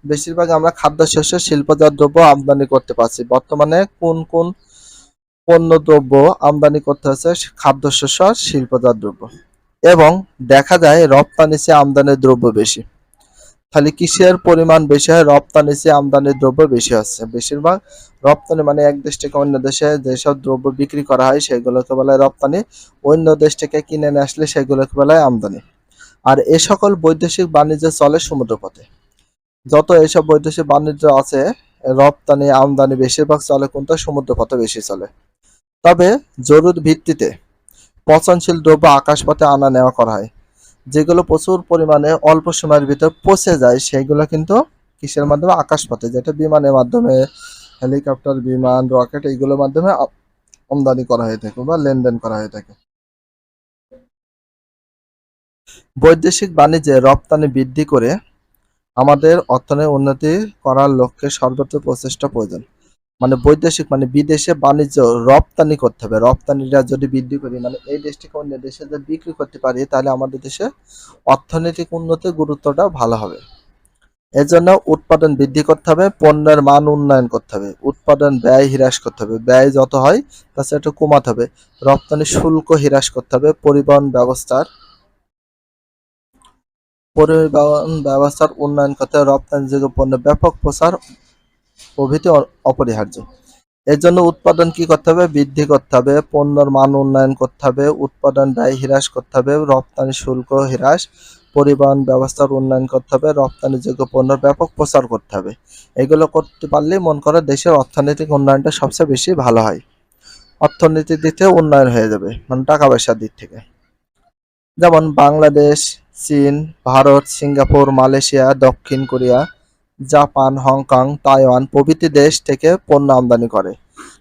বেশিরভাগ আমরা খাদ্যশস্য শিল্পজাত দ্রব্য আমদানি করতে পারছি। বর্তমানে কোন কোন পণ্য দ্রব্য আমদানি করতে হচ্ছে? খাদ্যশস্য আর শিল্পজাত দ্রব্য। এবং দেখা যায় রপ্তানি চেয়ে আমদানির দ্রব্য বেশি। খালি কিসের পরিমাণ বেশি হয়? রপ্তানি চেয়ে আমদানির দ্রব্য বেশি হচ্ছে। বেশিরভাগ রপ্তানি মানে এক দেশ থেকে অন্য দেশে যেসব দ্রব্য বিক্রি করা হয় সেগুলোকে বলা হয় রপ্তানি, অন্য দেশ থেকে কিনে নিয়ে আসলে সেগুলোকে বলা হয় আমদানি। আর এ সকল বৈদেশিক বাণিজ্য চলে সমুদ্রপথে। যত এসব বৈদেশিক বাণিজ্য আছে, রপ্তানি আমদানি বেশিরভাগ চলে কোনটা? সমুদ্রপথে বেশি চলে। তবে জরুরি ভিত্তিতে পচনশীল দ্রব্য আকাশপথে আনা নেওয়া করা হয়। যেগুলো প্রচুর পরিমাণে অল্প সময়ের ভিতর পচে যায় সেগুলো কিন্তু কিসের মাধ্যমে? আকাশপথে, যেটা বিমানের মাধ্যমে, হেলিকপ্টার, বিমান, রকেট, এইগুলোর মাধ্যমে আমদানি করা হয়ে থাকে বা লেনদেন করা হয়ে থাকে। বৈদেশিক বাণিজ্যে রপ্তানি বৃদ্ধি করে আমাদের অর্থনীতির উন্নতি করার লক্ষ্যে সর্বোচ্চ প্রচেষ্টা প্রয়োজন। মানে বৈদেশিক মানে বিদেশে বাণিজ্য রপ্তানি করতে হবে। রপ্তানিটা যদি বৃদ্ধি করি মানে এই দেশ থেকে অন্য দেশে যদি বিক্রি করতে পারি তাহলে আমাদের দেশে অর্থনৈতিক উন্নতির গুরুত্বটা ভালো হবে। এজন্য উৎপাদন বৃদ্ধি করতে হবে, পণ্যের মান উন্নয়ন করতে হবে, উৎপাদন ব্যয় হ্রাস করতে হবে, ব্যয় যত হয় তার চেয়ে একটু কমাতে হবে, রপ্তানি শুল্ক হ্রাস করতে হবে, পরিবহন ব্যবস্থার উন্নয়ন করতে হবে, রপ্তানিযোগ্য পণ্যের ব্যাপক প্রচার প্রভৃতি অপরিহার্য। এর জন্য উৎপাদন কি করতে হবে? বৃদ্ধি করতে হবে, পণ্যের মান উন্নয়ন করতে হবে, উৎপাদন ব্যয় হ্রাস করতে হবে, রপ্তানি শুল্ক হ্রাস, পরিবহন ব্যবস্থার উন্নয়ন করতে হবে, রপ্তানিযোগ্য পণ্যের ব্যাপক প্রচার করতে হবে। এগুলো করতে পারলেই মন করো দেশের অর্থনৈতিক উন্নয়নটা সবচেয়ে বেশি ভালো হয়। অর্থনীতির দিক থেকে উন্নয়ন হয়ে যাবে, মানে টাকা পয়সার দিক থেকে। যেমন বাংলাদেশ, চীন, ভারত, সিঙ্গাপুর, মালয়েশিয়া, দক্ষিণ কোরিয়া, জাপান, হংকং, তাইওয়ান প্রভৃতি দেশ থেকে পণ্য আমদানি করে।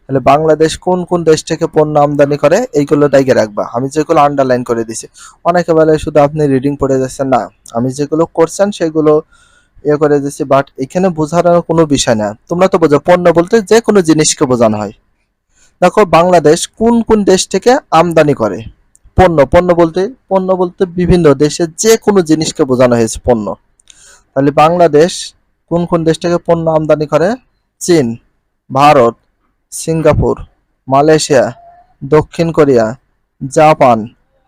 তাহলে বাংলাদেশ কোন কোন দেশ থেকে পণ্য আমদানি করে এইগুলো দাগে রাখবা। আমি যেগুলো আন্ডারলাইন করে দিছি, অনেকে বলে শুধু আপনি রিডিং পড়ে যাচ্ছেন, না আমি যেগুলো করছেন সেগুলো করে দিচ্ছি, বাট এখানে বোঝার কোনো বিষয় না। তোমরা তো বোঝো পণ্য বলতে যে কোনো জিনিসকে বোঝানো হয়। দেখো বাংলাদেশ কোন কোন দেশ থেকে আমদানি করে পণ্য, পণ্য বলতে বিভিন্ন দেশের যে কোনো জিনিসকে বোঝানো হয়েছে পণ্য। তাহলে বাংলাদেশ কোন কোন দেশ থেকে পণ্য আমদানি করে? চীন, ভারত, সিঙ্গাপুর, মালয়েশিয়া, দক্ষিণ কোরিয়া, জাপান,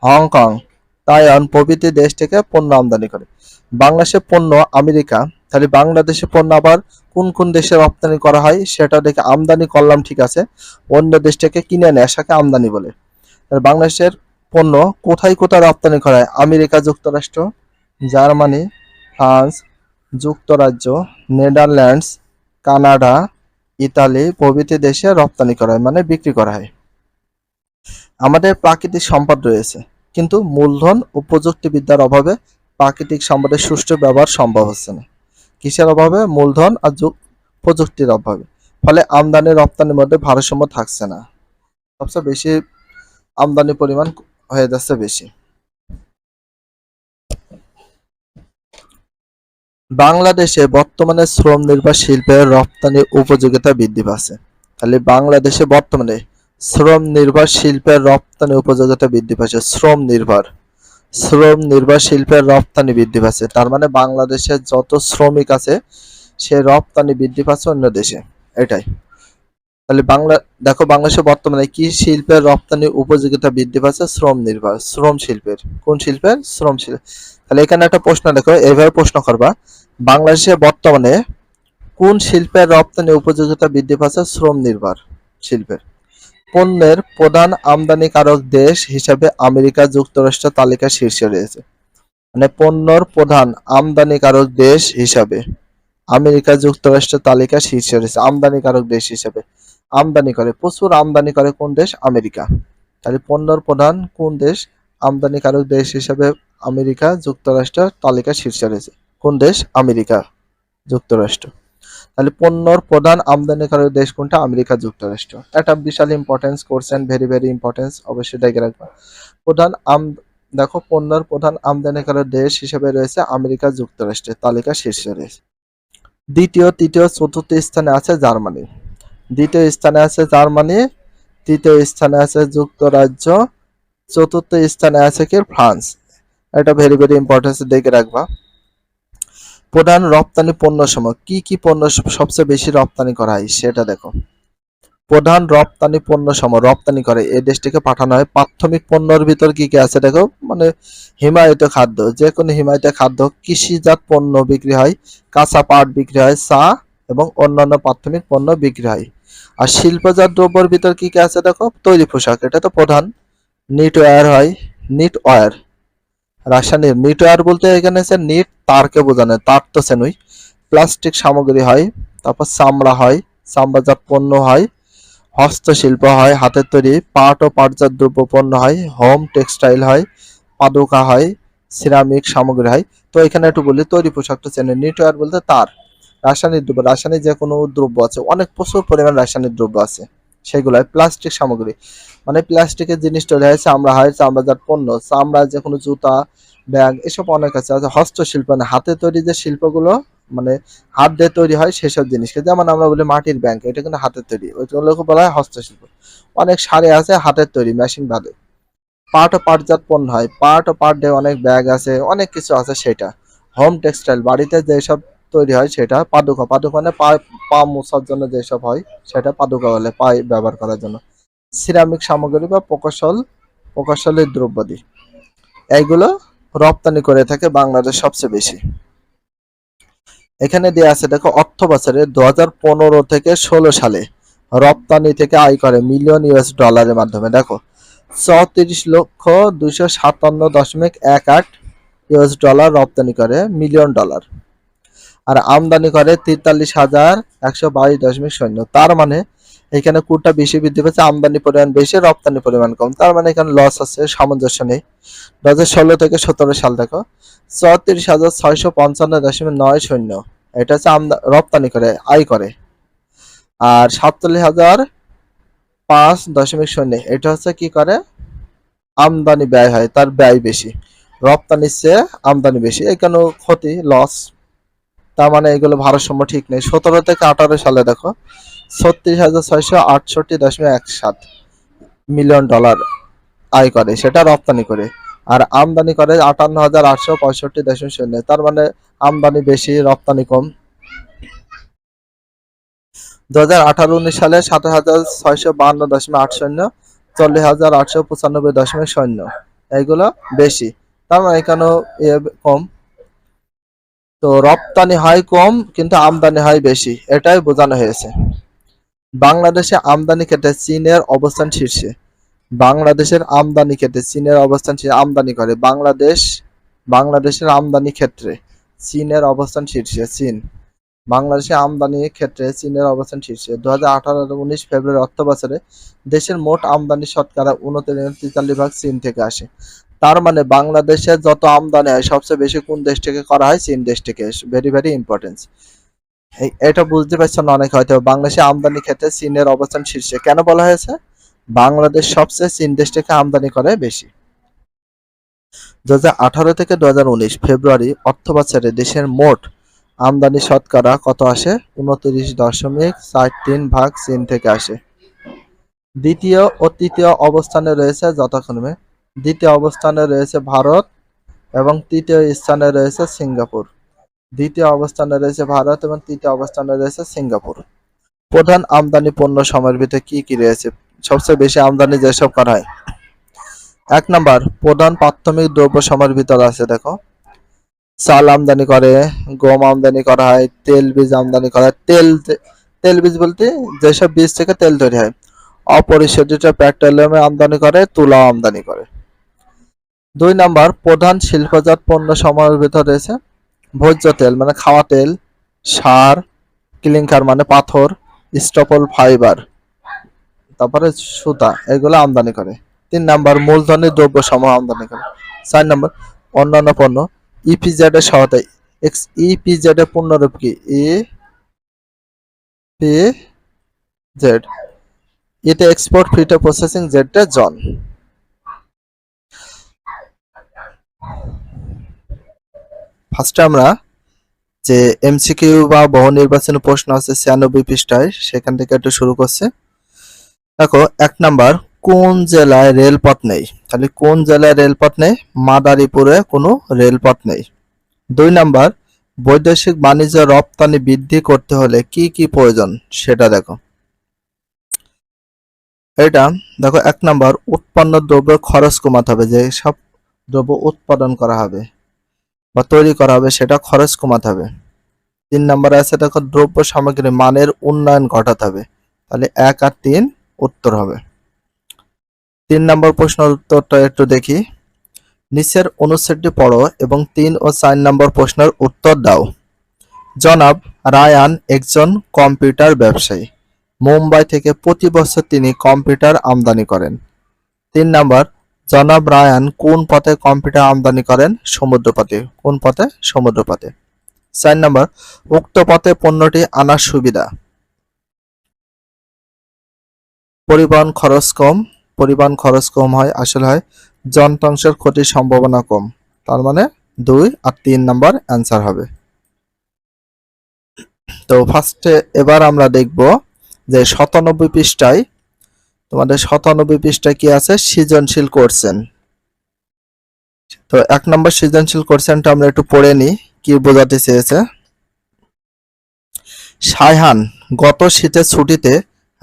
হংকং, তাইওয়ান প্রভৃতি দেশ থেকে পণ্য আমদানি করে। বাংলাদেশের পণ্য আমেরিকা। তাহলে বাংলাদেশের পণ্য আবার কোন কোন দেশে রপ্তানি করা হয় সেটা দেখে আমদানি করলাম, ঠিক আছে, অন্য দেশ থেকে কিনে নেয় সেটাকে আমদানি বলে। বাংলাদেশের পণ্য কোথায় কোথায় রপ্তানি করা হয়? আমেরিকা যুক্তরাষ্ট্র, জার্মানি, ফ্রান্স, যুক্তরাজ্য, নেদারল্যান্ডস, কানাডা, ইতালি প্রভৃতি দেশে রপ্তানি করা হয়, মানে বিক্রি করা হয়। আমাদের প্রাকৃতিক সম্পদ রয়েছে, কিন্তু মূলধন ও প্রযুক্তিবিদ্যার অভাবে প্রাকৃতিক সম্পদের সুষ্ঠু ব্যবহার সম্ভব হচ্ছে না। কিসের অভাবে? মূলধন আর প্রযুক্তির অভাবে। ফলে আমদানি রপ্তানির মধ্যে ভারসাম্য থাকছে না, সবচেয়ে বেশি আমদানি পরিমাণ হয়ে যাচ্ছে বেশি। বাংলাদেশে বর্তমানে শ্রম নির্ভর শিল্পের রপ্তানি উপযোগিতা বৃদ্ধি পাচ্ছে। তাহলে বাংলাদেশে বর্তমানে শ্রম নির্ভর শিল্পের রপ্তানি উপযোগিতা বৃদ্ধি পাচ্ছে। শ্রম নির্ভর শিল্পের রপ্তানি বৃদ্ধি পাচ্ছে, তার মানে বাংলাদেশের যত শ্রমিক আছে সে রপ্তানি বৃদ্ধি পাচ্ছে অন্য দেশে, এটাই। তাহলে দেখো বাংলাদেশে বর্তমানে কি শিল্পের রপ্তানি উপযোগিতা বৃদ্ধি পাচ্ছে? শ্রম নির্ভর, শ্রম শিল্পের। কোন শিল্পের? শ্রম শিল্প। তাহলে এখানে একটা প্রশ্ন দেখো, এইভাবে প্রশ্ন করবা, বাংলাদেশে বর্তমানে কোন শিল্পের রপ্তানি উপযোগিতা বৃদ্ধি পাচ্ছে? শ্রম নির্ভর শিল্পের। পণ্যের প্রধান আমদানিকারক দেশ হিসাবে আমেরিকা যুক্তরাষ্ট্র তালিকা শীর্ষে রয়েছে। মানে পণ্যর প্রধান আমদানিকারক দেশ হিসাবে আমেরিকা যুক্তরাষ্ট্র তালিকা শীর্ষে রয়েছে আমদানিকারক দেশ হিসাবে। আমদানি করে, প্রচুর আমদানি করে কোন দেশ? আমেরিকা। তাহলে পণ্যর প্রধান কোন দেশ? আমদানিকারক দেশ হিসাবে আমেরিকা যুক্তরাষ্ট্র তালিকা শীর্ষে রয়েছে। কোন দেশ? আমেরিকা যুক্তরাষ্ট্র। তাহলে পণ্যর প্রধান আমদানিকারক দেশ কোনটা? আমেরিকা যুক্তরাষ্ট্র। এটা বিশাল importance question, very very importance, অবশ্যই দেখে রাখবা। প্রধান দেখো পণ্যর প্রধান আমদানিকারক দেশ হিসেবে রয়েছে আমেরিকা যুক্তরাষ্ট্রের তালিকা শীর্ষে রয়েছে। দ্বিতীয়, তৃতীয়, চতুর্থ স্থানে আছে জার্মানি। দ্বিতীয় স্থানে আছে জার্মানি, তৃতীয় স্থানে আছে যুক্তরাজ্য, চতুর্থ স্থানে আছে কি? ফ্রান্স। এটা ভেরি ভেরি ইম্পর্টেন্স, দেখে রাখবা। প্রধান রপ্তানি পণ্য সমূহ, কি কি পণ্য সবচেয়ে বেশি রপ্তানি করা হয় সেটা দেখো। প্রধান রপ্তানি পণ্য সমূহ রপ্তানি করে এই দেশটিকে পাঠানো হয়। প্রাথমিক পণ্যের ভিতর কি কি আছে দেখো, মানে হিমায়িত খাদ্য, যে কোনো হিমায়িত খাদ্য, কৃষিজাত পণ্য বিক্রি হয়, কাঁচা পাট বিক্রি হয়, চা এবং অন্যান্য প্রাথমিক পণ্য বিক্রি হয়। আর শিল্পজাত দ্রব্যের ভিতর কি কি আছে দেখো, তৈরি পোশাক, এটা তো প্রধান। নিটওয়্যার হয়, নিটওয়্যার। রাসায়নিক নিটওয়্যার বলতে এখানে আছে নিট, তারকে বোঝানো, তার তো চেনই। প্লাস্টিক সামগ্রী হয়, তারপর চামড়া হয়, চামড়াজাত পণ্য হয়, হস্তশিল্প হয়, হাতের তৈরি, পাট ও পাটজাত দ্রব্য পণ্য হয়, হোম টেক্সটাইল হয়, পাদুকা হয়, সিরামিক সামগ্রী হয়। তো এখানে একটু বলি, তৈরি পোশাকটা চেনে। নিটওয়্যার বলতে তার। রাসায়নিক দ্রব্য, রাসায়নিক যে কোনো দ্রব্য আছে, অনেক প্রচুর পরিমাণ রাসায়নিক দ্রব্য আছে, সেগুলো হয়। প্লাস্টিক সামগ্রী মানে প্লাস্টিকের জিনিস তৈরি হয়, চামড়া হয়, চামড়াজাত পণ্য, চামড়া যে কোনো জুতা, ব্যাগ, এসব অনেক আছে। হস্তশিল্প মানে হাতে তৈরি যে শিল্পগুলো, মানে হাত দিয়ে তৈরি হয় সেসব জিনিসকে, যেমন আমরা বলি মাটির ব্যাংক, এটা কিন্তু হাতের তৈরি, ওইগুলোকে বলা হয় হস্তশিল্প। অনেক শাড়ি আছে হাতের তৈরি, মেশিন বাদে। পাট ও পাটজাত পণ্য হয়, পাট ও পাট দিয়ে অনেক ব্যাগ আছে, অনেক কিছু আছে সেটা। হোম টেক্সটাইল বাড়িতে যেসব তৈরি হয় সেটা। পাদুকা, পাদুকা মানে পা মোছার জন্য যেসব হয় সেটা পাদুকা বলে, পায়ে ব্যবহার করার জন্য। সিরামিক সামগ্রী বা প্রকৌশলের দ্রব্যাদি, এইগুলো রপ্তানি করে থাকে বাংলাদেশ সবচেয়ে বেশি। এখানে দেয়া আছে দেখো, অর্থ বছরে 2015 থেকে 16 সালে রপ্তানি থেকে আয় করে মিলিয়ন ইউএস ডলারের মাধ্যমে। দেখো 34,257.18 ইউএস ডলার রপ্তানি করে, মিলিয়ন ডলার। আর আমদানি করে 43,122.0। তার মানে এখানে কোনটা বেশি বৃদ্ধি পেয়েছে? আমদানি পরিমাণ বেশি, রপ্তানি পরিমাণ কম, তার মানে এখানে লস আছে, সামঞ্জস্য নেই। 2016 থেকে 17 সাল দেখো 34,655.90 এটা হচ্ছে রপ্তানি করে, আয় করে। আর 47,005.0 এটা হচ্ছে কি করে, আমদানি ব্যয় হয়, তার ব্যয় বেশি, রপ্তানির চেয়ে আমদানি বেশি, এখানে ক্ষতি, লস। তার মানে এগুলো ভারসাম্য ঠিক নেই। 17 থেকে 18 সালে দেখো 36,668.17 মিলিয়ন ডলার আয় করে, সেটা রপ্তানি করে। আর আমদানি করে 58,865.0, তার মানে আমদানি বেশি, রপ্তানি কম। 2018-19 সালে 27,652.8, 40,895.0 এইগুলো বেশি, তার মানে এখানেও কম। তো রপ্তানি হয় কম কিন্তু আমদানি হয় বেশি, এটাই বোঝানো হয়েছে। বাংলাদেশে আমদানি ক্ষেত্রে চীনের অবস্থান শীর্ষে। বাংলাদেশের আমদানি ক্ষেত্রে চীনের অবস্থান শীর্ষে, আমদানি করে বাংলাদেশের আমদানি ক্ষেত্রে চীনের অবস্থান শীর্ষে। চীন বাংলাদেশে আমদানি ক্ষেত্রে চীনের অবস্থান শীর্ষে। 2018-19 ফেব্রুয়ারি অর্থ বছরে দেশের মোট আমদানি শতকরা 39% চীন থেকে আসে। তার মানে বাংলাদেশে যত আমদানি হয় সবচেয়ে বেশি কোন দেশ থেকে করা হয়? চীন দেশ থেকে। Very very important. এটা বুঝতে পারছেন অনেক হয়তো। বাংলাদেশে আমদানি ক্ষেত্রে চীনের অবস্থান শীর্ষে কেন বলা হয়েছে? বাংলাদেশ সবচেয়ে চীন দেশ থেকে আমদানি করে বেশি। 2018 থেকে 2019 ফেব্রুয়ারি অর্থ বছরে দেশের মোট আমদানি শতকরা কত আসে? 29.43% চীন থেকে আসে। দ্বিতীয় ও তৃতীয় অবস্থানে রয়েছে যথাক্রমে, দ্বিতীয় অবস্থানে রয়েছে ভারত এবং তৃতীয় স্থানে রয়েছে সিঙ্গাপুর। দ্বিতীয় অবস্থানে রয়েছে ভারত এবং তৃতীয় অবস্থানে রয়েছে সিঙ্গাপুর। প্রধান আমদানি পণ্য সময়ের ভিতরে কি কি রয়েছে? সবচেয়ে বেশি আমদানি যেসব করা হয়, 1 নাম্বার প্রধান প্রাথমিক দ্রব্য সময়ের ভিতরে আছে, দেখো চাল আমদানি করে, গম আমদানি করা হয়, তেল বীজ আমদানি করা হয়। তেল বীজ বলতে যেসব বীজ থেকে তেল তৈরি হয়। অপরিশোধিত পেট্রোলিয়াম আমদানি করে, তুলা আমদানি করে। 2 নাম্বার প্রধান শিল্পজাত পণ্য সময়ের ভিতরে রয়েছে ভোজ্য তেল মানে খাওয়া তেল, সার, ক্লিংকার মানে পাথর, স্টেপল ফাইবার, তারপরে সুতা, এগুলো আমদানি করে। 3 নাম্বার মূলধনী দ্রব্য সমূহ আমদানি করে। 4 নাম্বার অন্যান্য পণ্য। ইপিজেড এর সহায়তায়, ইপিজেড এর পূর্ণরূপ কি? ইপিজেড, এটা এক্সপোর্ট ফিটার প্রসেসিং, জেড জন। ফার্স্টে আমরা যে এমসিকিউ বা বহু নির্বাচনী প্রশ্ন আছে 96 পৃষ্ঠায়, সেখান থেকে একটু শুরু করছে। দেখো 1 নাম্বার কোন জেলায় রেলপথ নেই? তাহলে কোন জেলায় রেলপথ নেই? মাদারীপুরে কোনো রেলপথ নেই। 2 নাম্বার বৈদেশিক বাণিজ্য রপ্তানি বৃদ্ধি করতে হলে কি কি প্রয়োজন সেটা দেখো। এটা দেখো 1 নাম্বার উৎপন্ন দ্রব্যের খরচ কমাতে হবে, যে সব দ্রব্য উৎপাদন করা হবে বা তৈরি করা হবে সেটা খরচ কমাতে হবে। 3 নাম্বারে আছে দেখো দ্রব্য সামগ্রীর মানের উন্নয়ন ঘটাতে হবে। তাহলে 1 আর 3 উত্তর হবে। 3 নম্বর প্রশ্নের উত্তরটা একটু দেখি। নিচের অনুচ্ছেদটি পড়ো এবং 3 ও 4 নম্বর প্রশ্নের উত্তর দাও। জনাব রায়ান একজন কম্পিউটার ব্যবসায়ী। মুম্বাই থেকে প্রতি বছর তিনি কম্পিউটার আমদানি করেন। 3 নাম্বার জনাব রায়ান কোন পথে কম্পিউটার আমদানি করেন? সমুদ্রপথে। কোন পথে? সমুদ্রপথে। 4 নাম্বার উক্ত পথে পণ্যটি আনার সুবিধা। পরিবহন খরচ কম। পরিবহন খরচ কম হয়, আসলে হয় যন্ত্রাংশের ক্ষতির সম্ভাবনা কম। তার মানে 2 আর 3 নাম্বার অ্যান্সার হবে। তো ফার্স্টে এবার আমরা দেখব যে 97 পৃষ্ঠায়, তোমাদের 97 পৃষ্ঠায় কি আছে? সৃজনশীল কোশ্চেন। তো 1 নম্বর সৃজনশীল কোশ্চেনটা আমরা একটু পড়ে নিই কি বোঝাতে চেয়েছে। সায়হান গত শীতের ছুটিতে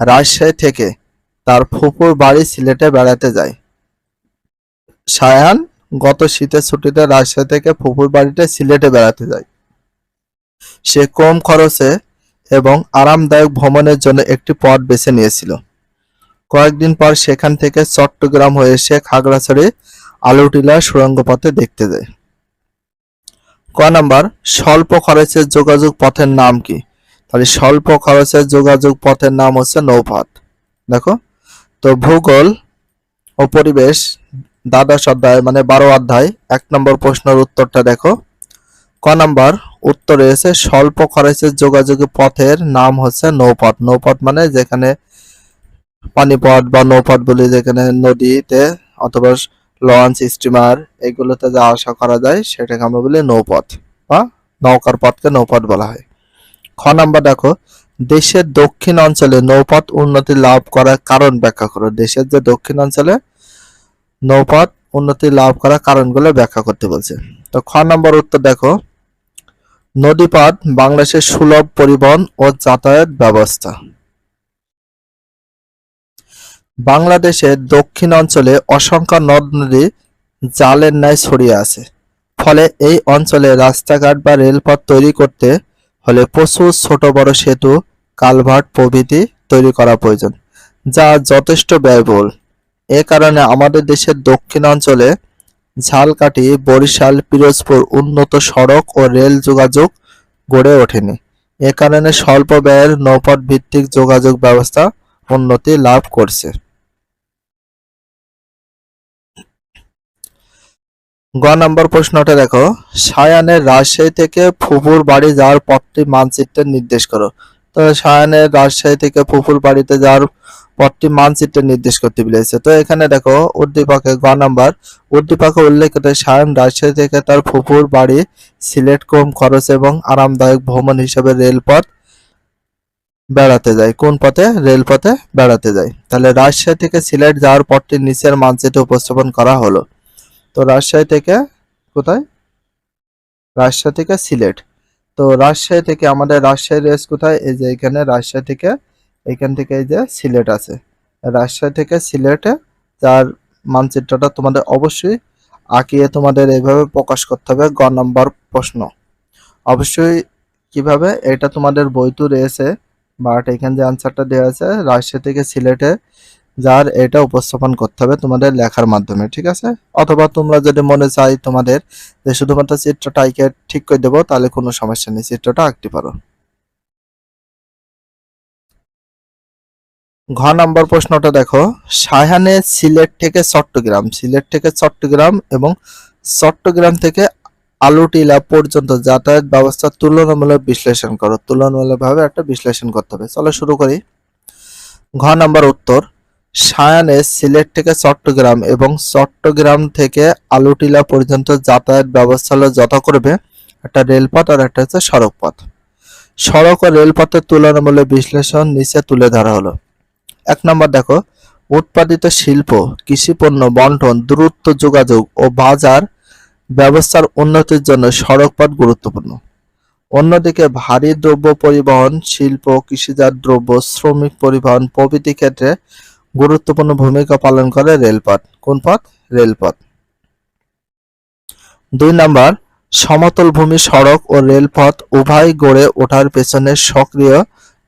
রাজশাহী থেকে তার ফুপুর বাড়ি সিলেটে বেড়াতে যায়। সায়হান গত শীতের ছুটিতে রাজশাহী থেকে ফুপুর বাড়িতে সিলেটে বেড়াতে যায়। সে কম খরচে এবং আরামদায়ক ভ্রমণের জন্য একটি পথ বেছে নিয়েছিল। কয়েকদিন পর সেখান থেকে চট্টগ্রাম হয়ে সে খাগড়াছড়ি আলুটিলা সুড়ঙ্গ পথে দেখতে যায়। ক নাম্বার স্বল্প খরচের যোগাযোগ পথের নাম কি? তাহলে স্বল্প খরচের যোগাযোগ পথের নাম হচ্ছে নৌপথ। দেখো তো ভূগোল ও পরিবেশ দ্বাদশ অধ্যায় মানে 12 অধ্যায় 1 নম্বর প্রশ্নের উত্তরটা দেখো। ক নাম্বার উত্তর রয়েছে স্বল্প খরচের যোগাযোগের পথের নাম হচ্ছে নৌপথ। নৌপথ মানে যেখানে পানিপথ বা নৌপথ বলে, যেখানে নদীতে অথবা লঞ্চ, স্টিমার এগুলোতে যা আসা করা যায় সেটাকে আমরা বলি নৌপথ বা নৌকার পথকে নৌপথ বলা হয়। খ নাম্বার দেখো, দেশের দক্ষিণ অঞ্চলে নৌপথ উন্নতি লাভ করার কারণ ব্যাখ্যা করো। দেশের যে দক্ষিণ অঞ্চলে নৌপথ উন্নতি লাভ করার কারণগুলো ব্যাখ্যা করতে বলছে। তো খ নাম্বার উত্তর দেখো, নদীপথ বাংলাদেশের সুলভ পরিবহন ও যাতায়াত ব্যবস্থা। বাংলাদেশের দক্ষিণ অঞ্চলে অসংখ্য নদ-নদী জালের ন্যায় ছড়িয়ে আছে। ফলে এই অঞ্চলে রাস্তাঘাট বা রেলপথ তৈরি করতে হলে প্রচুর ছোট বড় সেতু, কালভার্ট প্রভৃতি তৈরি করা প্রয়োজন, যা যথেষ্ট ব্যয়বহুল। এ কারণে আমাদের দেশের দক্ষিণ অঞ্চলে ঝালকাঠি, বরিশাল, পিরোজপুর উন্নত সড়ক ও রেল যোগাযোগ গড়ে ওঠেনি। এ কারণে স্বল্প ব্যয়ের নৌপথ ভিত্তিক যোগাযোগ ব্যবস্থা উন্নতি লাভ করছে। গ নম্বর প্রশ্নটা দেখো, সায়ানের রাজশাহী থেকে ফুপুর বাড়ি যাওয়ার পথটি মানচিত্রে নির্দেশ করো। তো সায়ানের রাজশাহী থেকে ফুপুর বাড়িতে যাওয়ার পথটি মানচিত্রে নির্দেশ করতে বলেছে। তো এখানে দেখো উদ্দীপকে গ নাম্বার উদ্দীপকে উল্লেখিত সায়ান রাজশাহী থেকে তার ফুপুর বাড়ি সিলেট কম খরচ এবং আরামদায়ক ভ্রমণ হিসেবে রেলপথ বেড়াতে যায়। কোন পথে? রেলপথে বেড়াতে যায়। তাহলে রাজশাহী থেকে সিলেট যাওয়ার পথটি নিচের মানচিত্রে উপস্থাপন করা হলো। তো রাজশাহী থেকে কোথায়? রাজশাহী থেকে সিলেট। তো রাজশাহী থেকে আমাদের রাজশাহীর রেস কোথায়? এই যে এখানে রাজশাহী থেকে, এখান থেকে এই যে সিলেট আছে। রাজশাহী থেকে সিলেটে যার মানচিত্রটা তোমাদের অবশ্যই আঁকিয়ে তোমাদের এইভাবে প্রকাশ করতে হবে। গ নম্বর প্রশ্ন অবশ্যই কিভাবে, এটা তোমাদের বইতে রয়েছে, বাট এখানে যে আনসারটা দেওয়া আছে রাজশাহী থেকে সিলেটে যার এটা উপস্থাপন করতে হবে তোমাদের লেখার মাধ্যমে, ঠিক আছে? অথবা তোমরা যদি মনে চাই তোমাদের যে শুধুমাত্র চিত্রটা আঁকে ঠিক করে দেবো, তাহলে কোনো সমস্যা নেই, চিত্রটা আঁকতে পারো। ঘ নম্বর প্রশ্নটা দেখো, সায়ানে সিলেট থেকে চট্টগ্রাম এবং চট্টগ্রাম থেকে আলুটিলা পর্যন্ত যাতায়াত ব্যবস্থা তুলনামূলক বিশ্লেষণ করো। তুলনামূলকভাবে একটা বিশ্লেষণ করতে হবে। চলো শুরু করি। ঘ নম্বর উত্তর, সায়ানে সিলেট থেকে চট্টগ্রাম এবং চট্টগ্রাম থেকে আলুটিলা পর্যন্ত যাতায়াত ব্যবস্থা হলো যথাক্রমে একটা রেলপথ আর একটা হচ্ছে সড়ক পথ। সড়ক ও রেলপথের তুলনামূলক বিশ্লেষণ নিচে তুলে ধরা হলো। ১ নম্বর দেখো, উৎপাদিত শিল্প, কৃষিপণ্য বণ্টন, দ্রুত যোগাযোগ ও বাজার ব্যবস্থার উন্নতির জন্য সড়ক পথ গুরুত্বপূর্ণ। অন্যদিকে ভারী দ্রব্য পরিবহন, শিল্প, কৃষিজাত দ্রব্য, শ্রমিক পরিবহন প্রভৃতি ক্ষেত্রে গুরুত্বপূর্ণ ভূমিকা পালন করে রেলপথ। কোন পথ? রেলপথ। ২ নাম্বার, সমতল ভূমি সড়ক ও রেলপথ উভয় গড়ে ওঠার পেছনে সক্রিয়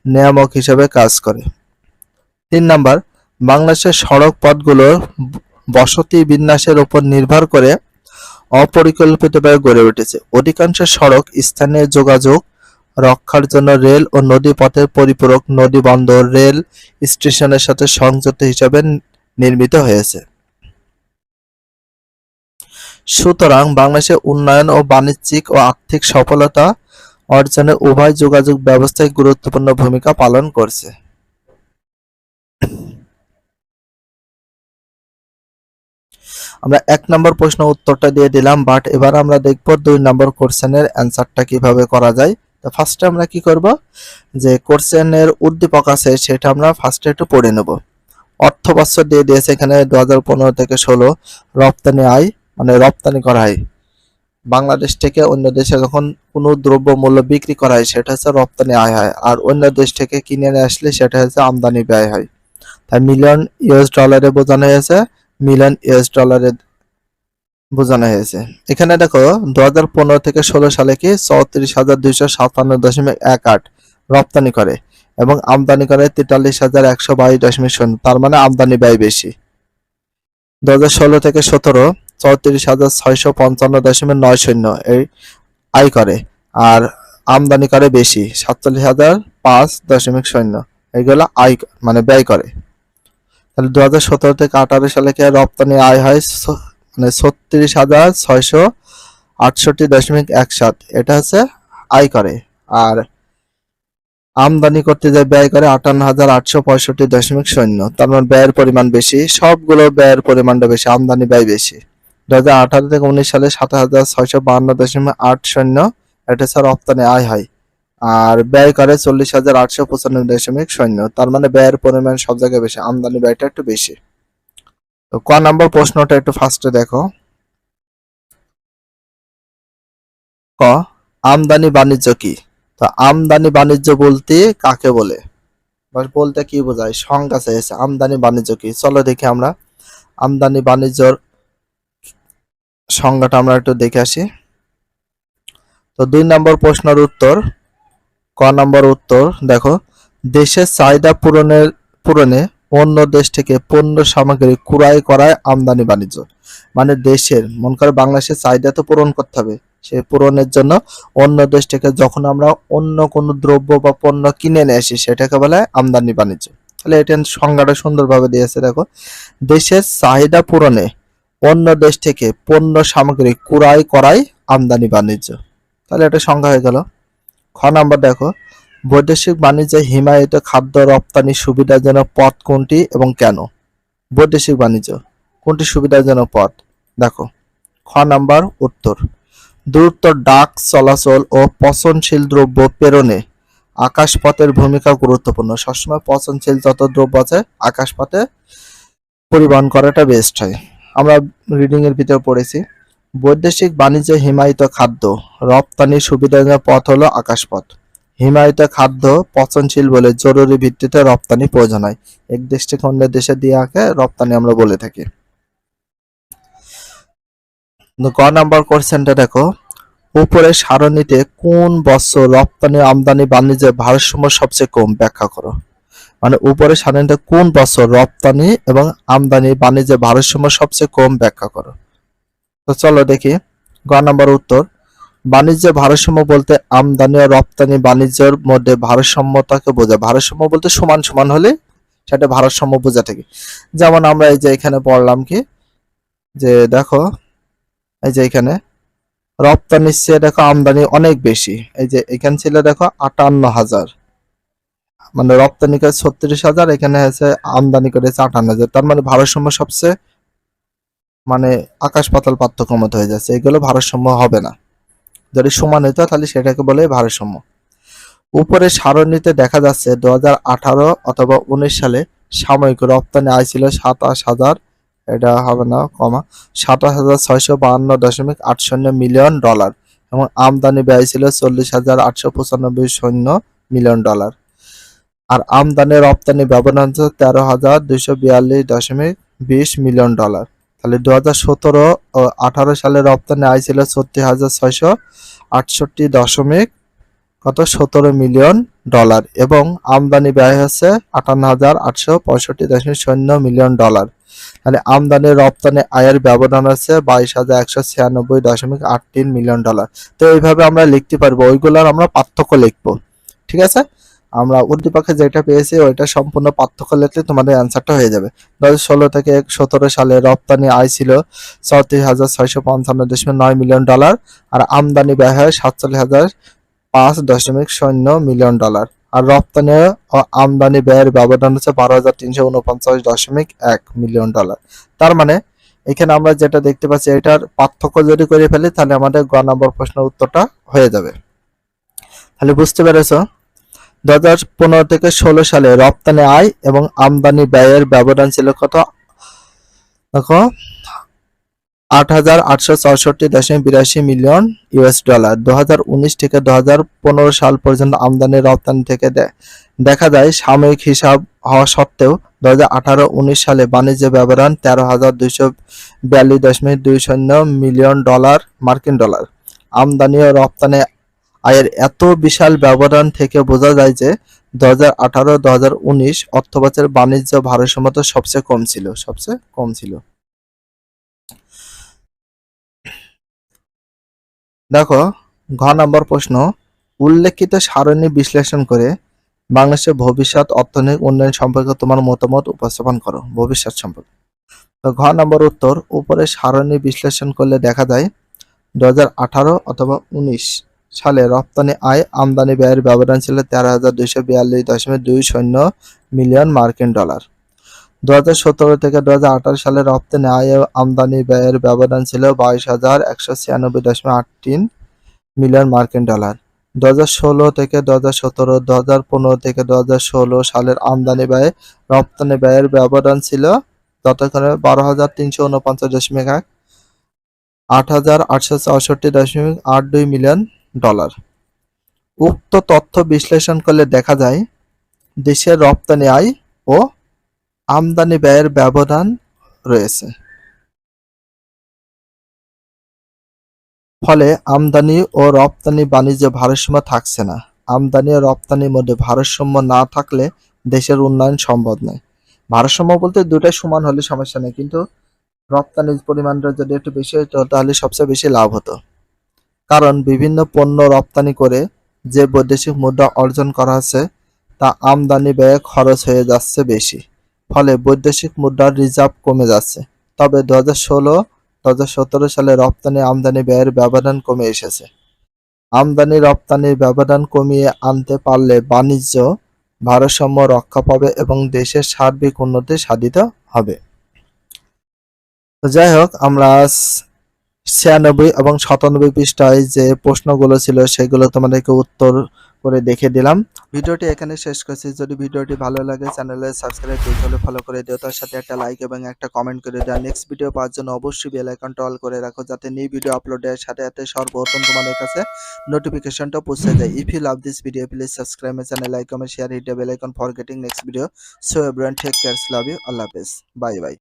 নিয়ামক হিসেবে কাজ করে। ৩ নাম্বার, বাংলাদেশের সড়ক পথগুলো বসতি বিন্যাসের উপর নির্ভর করে অপরিকল্পিতভাবে গড়ে উঠেছে। অধিকাংশ সড়ক স্থানীয় যোগাযোগ রক্ষার জন্য রেল ও নদী পথের পরিপূরক, নদী বন্দর, রেল স্টেশনের সাথে সংযুক্ত হিসাবে নির্মিত হয়েছে। সুতরাং বাংলাদেশের উন্নয়ন ও বাণিজ্যিক ও আর্থিক সফলতা অর্জনে উভয় যোগাযোগ ব্যবস্থায় গুরুত্বপূর্ণ ভূমিকা পালন করছে। আমরা ১ নম্বর প্রশ্ন উত্তরটা দিয়ে দিলাম, বাট এবার আমরা দেখব ২ নম্বর কোশ্চেনের অ্যান্সারটা কিভাবে করা যায়। তো ফার্স্টে আমরা কি করব, যে কোশ্চেনের উদ্দীপক আছে সেটা আমরা ফার্স্টে একটু পড়ে নেব। অর্থ বছর দিয়ে দিয়েছে এখানে ২০১৫ থেকে ১৬ রপ্তানি আয়, মানে রপ্তানি করা হয় বাংলাদেশ থেকে অন্য দেশে যখন কোনো দ্রব্য মূল্য বিক্রি করা হয় সেটা হচ্ছে রপ্তানি আয় হয়, আর অন্য দেশ থেকে কিনে নিয়ে আসলে সেটা হচ্ছে আমদানি ব্যয় হয়। তাই মিলিয়ন ইউএস ডলারে বোঝানো হয়েছে, মিলিয়ন ইউএস ডলারে বোঝানো হয়েছে। এখানে দেখো ২০১৫ থেকে ১৬ সালে কি ৩৪,২৫৭.18 রপ্তানি করে এবং আমদানি করে ৪৩,১২২.০, তার মানে আমদানি ব্যয় বেশি। ২০১৬ থেকে ১৭ ৩৪,৬৫৫.৯০ এই আয় করে, আর আমদানি করে বেশি ৪৭,০০৫.০, এইগুলো আয় মানে ব্যয় করে। তাহলে ২০১৭ থেকে ১৮ সালে কি রপ্তানি আয় হয় মানে ৩৬,৬৫ 68.17, এটা হচ্ছে আয় করে। আর আমদানি করতে যায় ব্যয় করে 58,865.0। তার মানে ব্যয়ের পরিমাণ বেশি, সবগুলো ব্যয়ের পরিমাণটা বেশি, আমদানি ব্যয় বেশি। 2018 থেকে 19 সালে 27,652.80, এটা হচ্ছে রপ্তানি আয় হয়। আর ব্যয় করে 40,895.0। তার মানে ব্যয়ের পরিমাণ সব জায়গায় বেশি, আমদানি ব্যয়টা একটু বেশি। তো ক নাম্বার প্রশ্নটা একটু ফার্স্টে দেখো। ক, আমদানি বাণিজ্য কি? তো আমদানি বাণিজ্য বলতে কাকে বলে, বলতে কি বোঝায়, সংজ্ঞা চেয়েছে। আমদানি বাণিজ্য কি, চলো দেখি আমরা আমদানি বাণিজ্যর সংজ্ঞাটা আমরা একটু দেখে আসি। তো 2 নম্বর প্রশ্নের উত্তর, ক নম্বর উত্তর দেখো, দেশের চাহিদা পূরণে অন্য দেশ থেকে পণ্য সামগ্রী ক্রয় করায় আমদানি বাণিজ্য। মানে দেশের, মনে করো বাংলাদেশের চাহিদা তো পূরণ করতে হবে, সেই পূরণের জন্য অন্য দেশ থেকে যখন আমরা অন্য কোনো দ্রব্য বা পণ্য কিনে নিয়ে আসি সেটাকে বলে আমদানি বাণিজ্য। তাহলে এটা সংজ্ঞাটা সুন্দরভাবে দিয়েছে দেখো, দেশের চাহিদা পূরণে অন্য দেশ থেকে পণ্য সামগ্রী ক্রয় করাই আমদানি বাণিজ্য। তাহলে এটা সংজ্ঞা হয়ে গেল। খ নাম্বার দেখো, বৈদেশিক বাণিজ্যে হিমায়িত খাদ্য রপ্তানি সুবিধাজনক পথ কোনটি এবং কেন? বৈদেশিক বাণিজ্য কোনটি সুবিধাজনক পথ? দেখো, খ নাম্বার উত্তর, দ্রুত ডাক চলাচল ও পচনশীল দ্রব্য প্রেরণে আকাশপথের ভূমিকা গুরুত্বপূর্ণ। সবসময় পচনশীল যত দ্রব্য আছে আকাশপথে পরিবহন করাটা বেস্ট হয়। আমরা রিডিং এর ভিতরে পড়েছি, বৈদেশিক বাণিজ্যে হিমায়িত খাদ্য রপ্তানির সুবিধাজনক পথ হলো আকাশপথ। হিমায়িত খাদ্য পচনশীল বলে জরুরি ভিত্তিতে রপ্তানি প্রয়োজন হয়। এক দেশ থেকে অন্য দেশে দিয়ে আগে রপ্তানি আমরা বলে থাকি। ক নাম্বার কোশ্চেনটা দেখো, উপরের সারণীতে কোন বছর রপ্তানি আমদানি বাণিজ্যের ভারসাম্য সবচেয়ে কম ব্যাখ্যা করো। মানে উপরের সারণীতে কোন বছর রপ্তানি এবং আমদানি বাণিজ্যের ভারসাম্য সবচেয়ে কম ব্যাখ্যা করো। তো চলো দেখি, গ নাম্বার উত্তর, বাণিজ্য ভারসাম্য বলতে আমদানি ও রপ্তানি বাণিজ্যের মধ্যে ভারসাম্যতাকে বোঝায়। ভারসাম্য বলতে সমান সমান হলে সেটা ভারসাম্য বোঝা থাকে। যেমন আমরা এই যে এখানে পড়লাম কি, যে দেখো এই যে এখানে রপ্তানির চেয়ে দেখো আমদানি অনেক বেশি। এই যে এখানে ছিল দেখো 58,000, মানে রপ্তানি করে 36,000, এখানে আছে আমদানি করেছে 58,000। তার মানে ভারসাম্য সবচেয়ে মানে আকাশ পাতাল পার্থক্য মতো হয়ে যাচ্ছে, এগুলো ভারসাম্য হবে না। যদি সমান হইতো তাহলে সেটাকে বলে ভারসাম্য। উপরে সারণীতে দেখা যাচ্ছে 2018 অথবা 19 সালে সাময়িক রপ্তানি আয় ছিল 27,000, এটা হবে না কমা, 27,652.80 মিলিয়ন ডলার এবং আমদানি ব্যয় ছিল 40,895.0 মিলিয়ন ডলার। আর আমদানি রপ্তানি ব্যবধান ছিল 13,242.20 মিলিয়ন ডলার। তাহলে 2017 ও 18 সালে রপ্তানি আয় ছিল 36,668 কত 17 মিলিয়ন ডলার এবং আমদানি ব্যয় হচ্ছে 58,865.0 মিলিয়ন ডলার। তাহলে আমদানি রপ্তানি আয়ের ব্যবধান আছে 22,196.83 মিলিয়ন ডলার। তো এইভাবে আমরা লিখতে পারবো, ওইগুলোর আমরা পার্থক্য লিখবো। ঠিক আছে, আমরা উদ্দীপকে যেটা পেয়েছি ওইটা সম্পূর্ণ পার্থক্য লিখলে তোমাদের অ্যান্সারটা হয়ে যাবে। 2016 থেকে 17 সালে রপ্তানি আয় ছিল 34,655.9 মিলিয়ন ডলার আর আমদানি ব্যয় হয় 47,5.0 মিলিয়ন ডলার। আর রপ্তানি ও আমদানি ব্যয়ের ব্যবধান হচ্ছে 12,349.1 মিলিয়ন ডলার। তার মানে এখানে আমরা যেটা দেখতে পাচ্ছি এটার পার্থক্য যদি করে ফেলি তাহলে আমাদের গ নম্বর প্রশ্নের উত্তরটা হয়ে যাবে। তাহলে বুঝতে পেরেছো, 2015 থেকে 16 সালে রপ্তানি আয় এবং আমদানি ব্যয়ের ব্যবধান ছিল কত, দেখো 8,864.82 মিলিয়ন ইউএস ডলার। 2019 থেকে 2015 সাল পর্যন্ত আমদানি রপ্তানি থেকে দেখা যায় সাময়িক হিসাব হওয়া সত্ত্বেও 2018-19 সালে বাণিজ্য ব্যবধান 13,242.20 মিলিয়ন ডলার মার্কিন ডলার। আমদানি ও রপ্তানি আয়ের এত বিশাল ব্যবধান থেকে বোঝা যায় যে 2018-2019 অর্থবছরের বাণিজ্য ভারসাম্যতা সবচেয়ে কম ছিল। দেখো, ঘ নম্বর প্রশ্ন, উল্লেখিত সারণী বিশ্লেষণ করে বাংলাদেশের ভবিষ্যৎ অর্থনৈতিক উন্নয়ন সম্পর্কে তোমার মতামত উপস্থাপন করো। ভবিষ্যৎ সম্পর্কে। তো ঘ নম্বর উত্তর, উপরে সারণী বিশ্লেষণ করলে দেখা যায় 2018 অথবা 19 সালে রপ্তানি আয় আমদানি ব্যয়ের ব্যবধান ছিল 13,242.20 মিলিয়ন মার্কিন ডলার। 2017 থেকে 2018 সালে রপ্তানি আয় ও আমদানি ব্যয়ের ব্যবধান ছিল 22,196.83 মিলিয়ন মার্কিন ডলার। 2016 থেকে 2017, 2015 থেকে 2016 সালের আমদানি ব্যয় রপ্তানি ব্যয়ের ব্যবধান ছিল ততক্ষণে 12,349.8, 8,864.82 মিলিয়ন ডলার। উক্ত তথ্য বিশ্লেষণ করলে দেখা যায় দেশের রপ্তানি আয় ও আমদানি ব্যয়ের ব্যবধান রয়েছে। ফলে আমদানি ও রপ্তানি বাণিজ্যে ভারসাম্য থাকছে না। আমদানি ও রপ্তানির মধ্যে ভারসাম্য না থাকলে দেশের উন্নয়ন সম্ভব নয়। ভারসাম্য বলতে দুটাই সমান হলে সমস্যা নেই, কিন্তু রপ্তানির পরিমাণটা যদি একটু বেশি হতো তাহলে সবচেয়ে বেশি লাভ হতো। কারণ বিভিন্ন পণ্য রপ্তানি করে যে বৈদেশিক মুদ্রা অর্জন করা হচ্ছে তা আমদানি ব্যয়ে খরচ হয়ে যাচ্ছে বেশি, ফলে বৈদেশিক মুদ্রার রিজার্ভ কমে যাচ্ছে। তবে 2016-2017 সালে রপ্তানি আমদানি ব্যয়ের ব্যবধান কমে এসেছে। আমদানি রপ্তানির ব্যবধান কমিয়ে আনতে পারলে বাণিজ্য ভারসাম্য রক্ষা পাবে এবং দেশের সার্বিক উন্নতি সাধিত হবে। তো যাই হোক, আমরা 96 এবং 97 পৃষ্ঠায় যে প্রশ্নগুলো ছিল সেগুলো তোমাদেরকে উত্তর করে দেখে দিলাম। ভিডিওটি এখানে শেষ করছি। যদি ভিডিওটি ভালো লাগে চ্যানেলে সাবস্ক্রাইব পেজ হলে ফলো করে দিও, তার সাথে একটা লাইক এবং একটা কমেন্ট করে দিও। নেক্সট ভিডিও পাওয়ার জন্য অবশ্যই বেল আইকনটা অল করে রাখো, যাতে নিউ ভিডিও আপলোডের সাথে সাথে সর্বপ্রথম তোমাদের কাছে নোটিফিকেশনটা পৌঁছে যায়। If you love this video please subscribe my channel, like, comment, share, hit the bell icon for getting next video. So everyone take care, love you, আল্লাহ হাফেজ, বাই বাই।